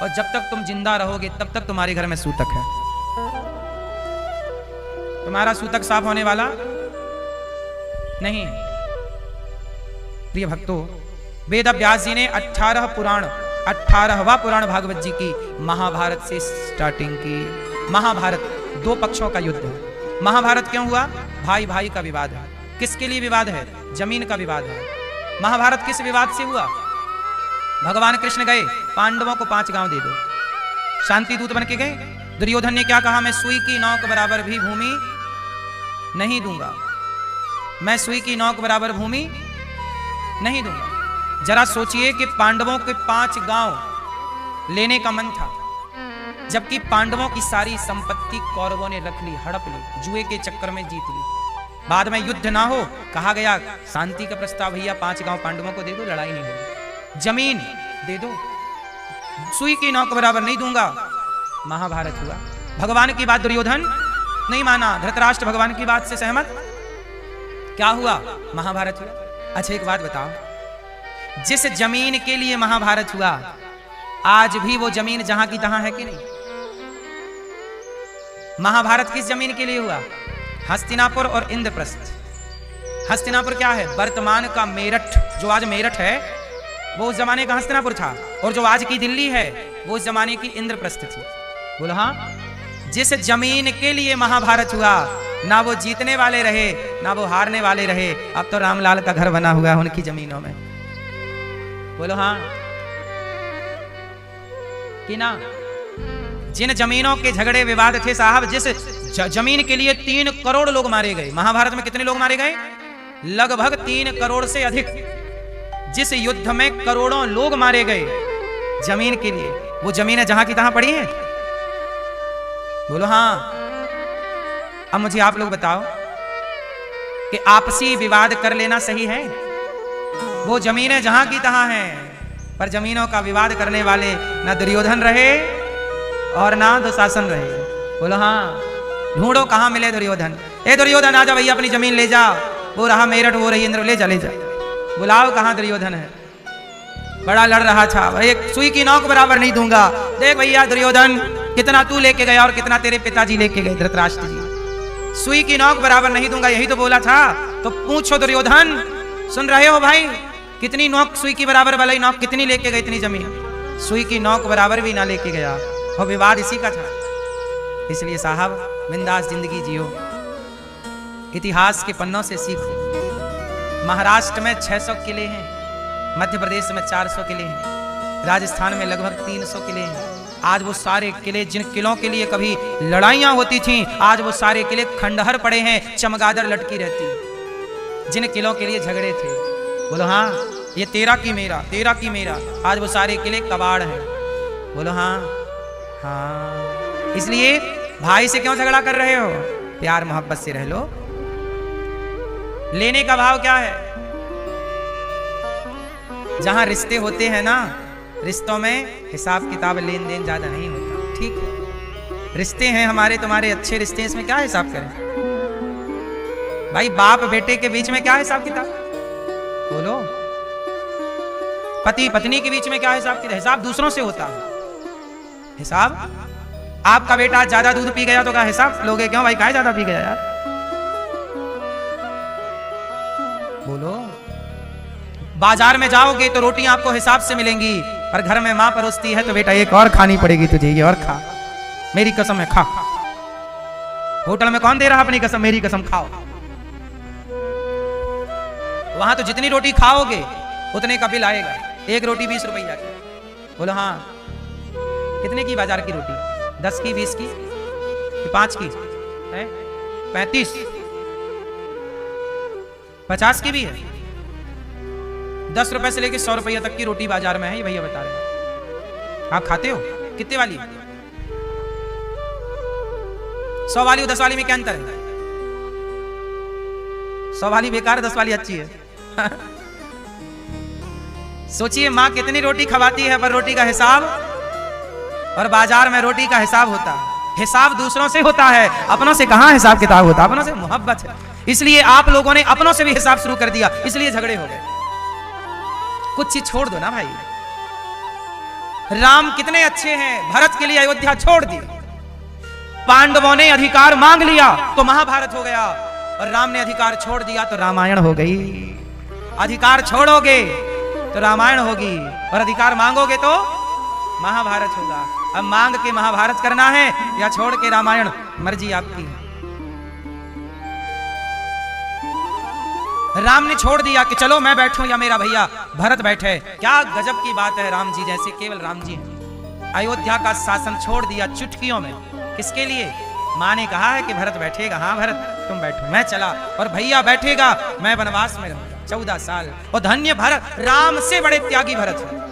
और जब तक तुम जिंदा रहोगे तब तक तुम्हारे घर में सूतक है। तुम्हारा सूतक साफ होने वाला नहीं। प्रिय भक्तों, वेद व्यास जी ने 18वां पुराण भागवत जी की महाभारत से स्टार्टिंग की। महाभारत 2 पक्षों का युद्ध है। महाभारत क्यों हुआ? भाई भाई का विवाद है। किसके लिए विवाद है? जमीन का विवाद है। महाभारत किस विवाद से हुआ? भगवान कृष्ण गए, पांडवों को 5 गांव दे दो, शांति दूत बन के गए। दुर्योधन ने क्या कहा? मैं सुई की नौक बराबर भी भूमि नहीं दूंगा, मैं सुई की नौक बराबर भूमि नहीं दूंगा। जरा सोचिए कि पांडवों के 5 गांव लेने का मन था, जबकि पांडवों की सारी संपत्ति कौरवों ने रख ली, हड़प ली, जुए के चक्कर में जीत ली। बाद में युद्ध ना हो, कहा गया शांति का प्रस्ताव, भैया 5 गांव पांडवों को दे दो, लड़ाई नहीं होगी, जमीन दे दो, सुई की नौक बराबर नहीं दूंगा। महाभारत हुआ। भगवान की बात दुर्योधन नहीं माना, धृतराष्ट्र भगवान की बात से सहमत, क्या हुआ? महाभारत हुआ। अच्छा एक बात बताओ, जिस जमीन के लिए महाभारत हुआ, आज भी वो जमीन जहां की तहां है कि नहीं? महाभारत किस जमीन के लिए हुआ? हस्तिनापुर और इंद्रप्रस्थ। हस्तिनापुर क्या है? वर्तमान का मेरठ, जो आज मेरठ है वो उस जमाने का हस्तिनापुर था, और जो आज की दिल्ली है वो उस जमाने की इंद्रप्रस्थ थी। बोलो हाँ। जिस जमीन के लिए महाभारत हुआ, ना वो जीतने वाले रहे ना वो हारने वाले रहे, अब तो रामलाल का घर बना हुआ है उनकी जमीनों में। बोलो हाँ कि ना? जिन जमीनों के झगड़े विवाद थे साहब, जिस जमीन के लिए 3 करोड़ लोग मारे गए। महाभारत में कितने लोग मारे गए? लगभग 3 करोड़ से अधिक। जिस युद्ध में करोड़ों लोग मारे गए जमीन के लिए, वो जमीन है जहां की तहां पड़ी है। बोलो हाँ। अब मुझे आप लोग बताओ कि आपसी विवाद कर लेना सही है? वो जमीनें जहां की तहां हैं, पर जमीनों का विवाद करने वाले ना दुर्योधन रहे और ना दुशासन रहे। बोलो हाँ। ढूंढो कहां मिले दुर्योधन। ए दुर्योधन आजा भैया, अपनी जमीन ले जा, वो रहा मेरठ, वो रही इंद्र, ले जा ले जा। बुलाओ कहां दुर्योधन है। बड़ा लड़ रहा था, भाई एक सुई की नौक बराबर नहीं दूंगा। देख भैया दुर्योधन, कितना तू लेके गया और कितना तेरे पिताजी लेके गए धृतराष्ट्र जी। सुई की नौक बराबर नहीं दूंगा, यही तो बोला था। तो पूछो दुर्योधन, सुन रहे हो भाई? कितनी नौक सुई की बराबर वाली नौक कितनी लेके गई? इतनी जमीन सुई की नौक बराबर भी ना लेके गया, और विवाद इसी का था। इसलिए साहब बिंदास जिंदगी जियो, इतिहास के पन्नों से सीखो। महाराष्ट्र में 600 किले हैं, मध्य प्रदेश में 400 किले हैं, राजस्थान में लगभग 300 किले हैं। आज वो सारे किले, जिन किलों के लिए कभी लड़ाइयां होती थीं, आज वो सारे किले खंडहर पड़े हैं, चमगादड़ लटकी रहती। जिन किलों के लिए झगड़े थे, बोलो हाँ, ये तेरा की मेरा, तेरा की मेरा, आज वो सारे किले कबाड़ हैं। बोलो हाँ। हाँ, इसलिए भाई से क्यों झगड़ा कर रहे हो? प्यार मोहब्बत से रह लो। लेने का भाव क्या है? जहां रिश्ते होते हैं ना, रिश्तों में हिसाब किताब लेन देन ज्यादा नहीं होता। ठीक है, रिश्ते हैं हमारे तुम्हारे अच्छे रिश्ते, इसमें क्या हिसाब करें भाई? बाप बेटे के बीच में क्या हिसाब किताब? बोलो। पति पत्नी के बीच में क्या हिसाब किताब? हिसाब दूसरों से होता है। हिसाब, आपका बेटा ज्यादा दूध पी गया तो क्या हिसाब लोगे? क्यों भाई, काहे ज्यादा पी गया यार? बोलो। बाजार में जाओगे तो रोटियां आपको हिसाब से मिलेंगी, पर घर में मां परोसती है तो बेटा एक और खानी पड़ेगी तुझे, ये और खा, मेरी कसम है खा। होटल में कौन दे रहा अपनी कसम? मेरी कसम खाओ। वहां तो जितनी रोटी खाओगे उतने का बिल आएगा। एक रोटी 20 रुपया की। बोलो हाँ। कितने की बाजार की रोटी? 10 की, 20 की, 5 की है, 35, 50 की भी है। 10 रुपए से लेके 100 रुपये तक की रोटी बाजार में है, ये भैया बता रहे हैं। आप खाते हो? कितने वाली? 100 वाली और 10 वाली में क्या अंतर है? 100 वाली बेकार, 10 वाली अच्छी है। सोचिए माँ कितनी रोटी खवाती है, पर रोटी का हिसाब, और बाजार में रोटी का हिसाब होता है। हिसाब दूसरों से होता है, अपनों से कहां हिसाब किताब होता? अपनों से मोहब्बत है, इसलिए आप लोगों ने अपनों से भी हिसाब शुरू कर दिया, इसलिए झगड़े हो गए। कुछ चीज छोड़ दो ना भाई। राम कितने अच्छे हैं, भरत के लिए अयोध्या छोड़ दी। पांडवों ने अधिकार मांग लिया तो महाभारत हो गया, और राम ने अधिकार छोड़ दिया तो रामायण हो गई। अधिकार छोड़ोगे तो रामायण होगी, और अधिकार मांगोगे तो महाभारत होगा। अब मांग के महाभारत करना है या छोड़ के रामायण, मर्जी आपकी। राम ने छोड़ दिया कि चलो मैं बैठूं या मेरा भैया भरत बैठे। क्या गजब की बात है, राम जी जैसे केवल राम जी हैं। अयोध्या का शासन छोड़ दिया चुटकियों में। किसके लिए? माँ ने कहा है कि भरत बैठेगा, हाँ भरत तुम बैठो, मैं चला, और भैया बैठेगा, मैं वनवास में रहूंगा 14 साल। और धन्य भरत, राम से बड़े त्यागी भरत है।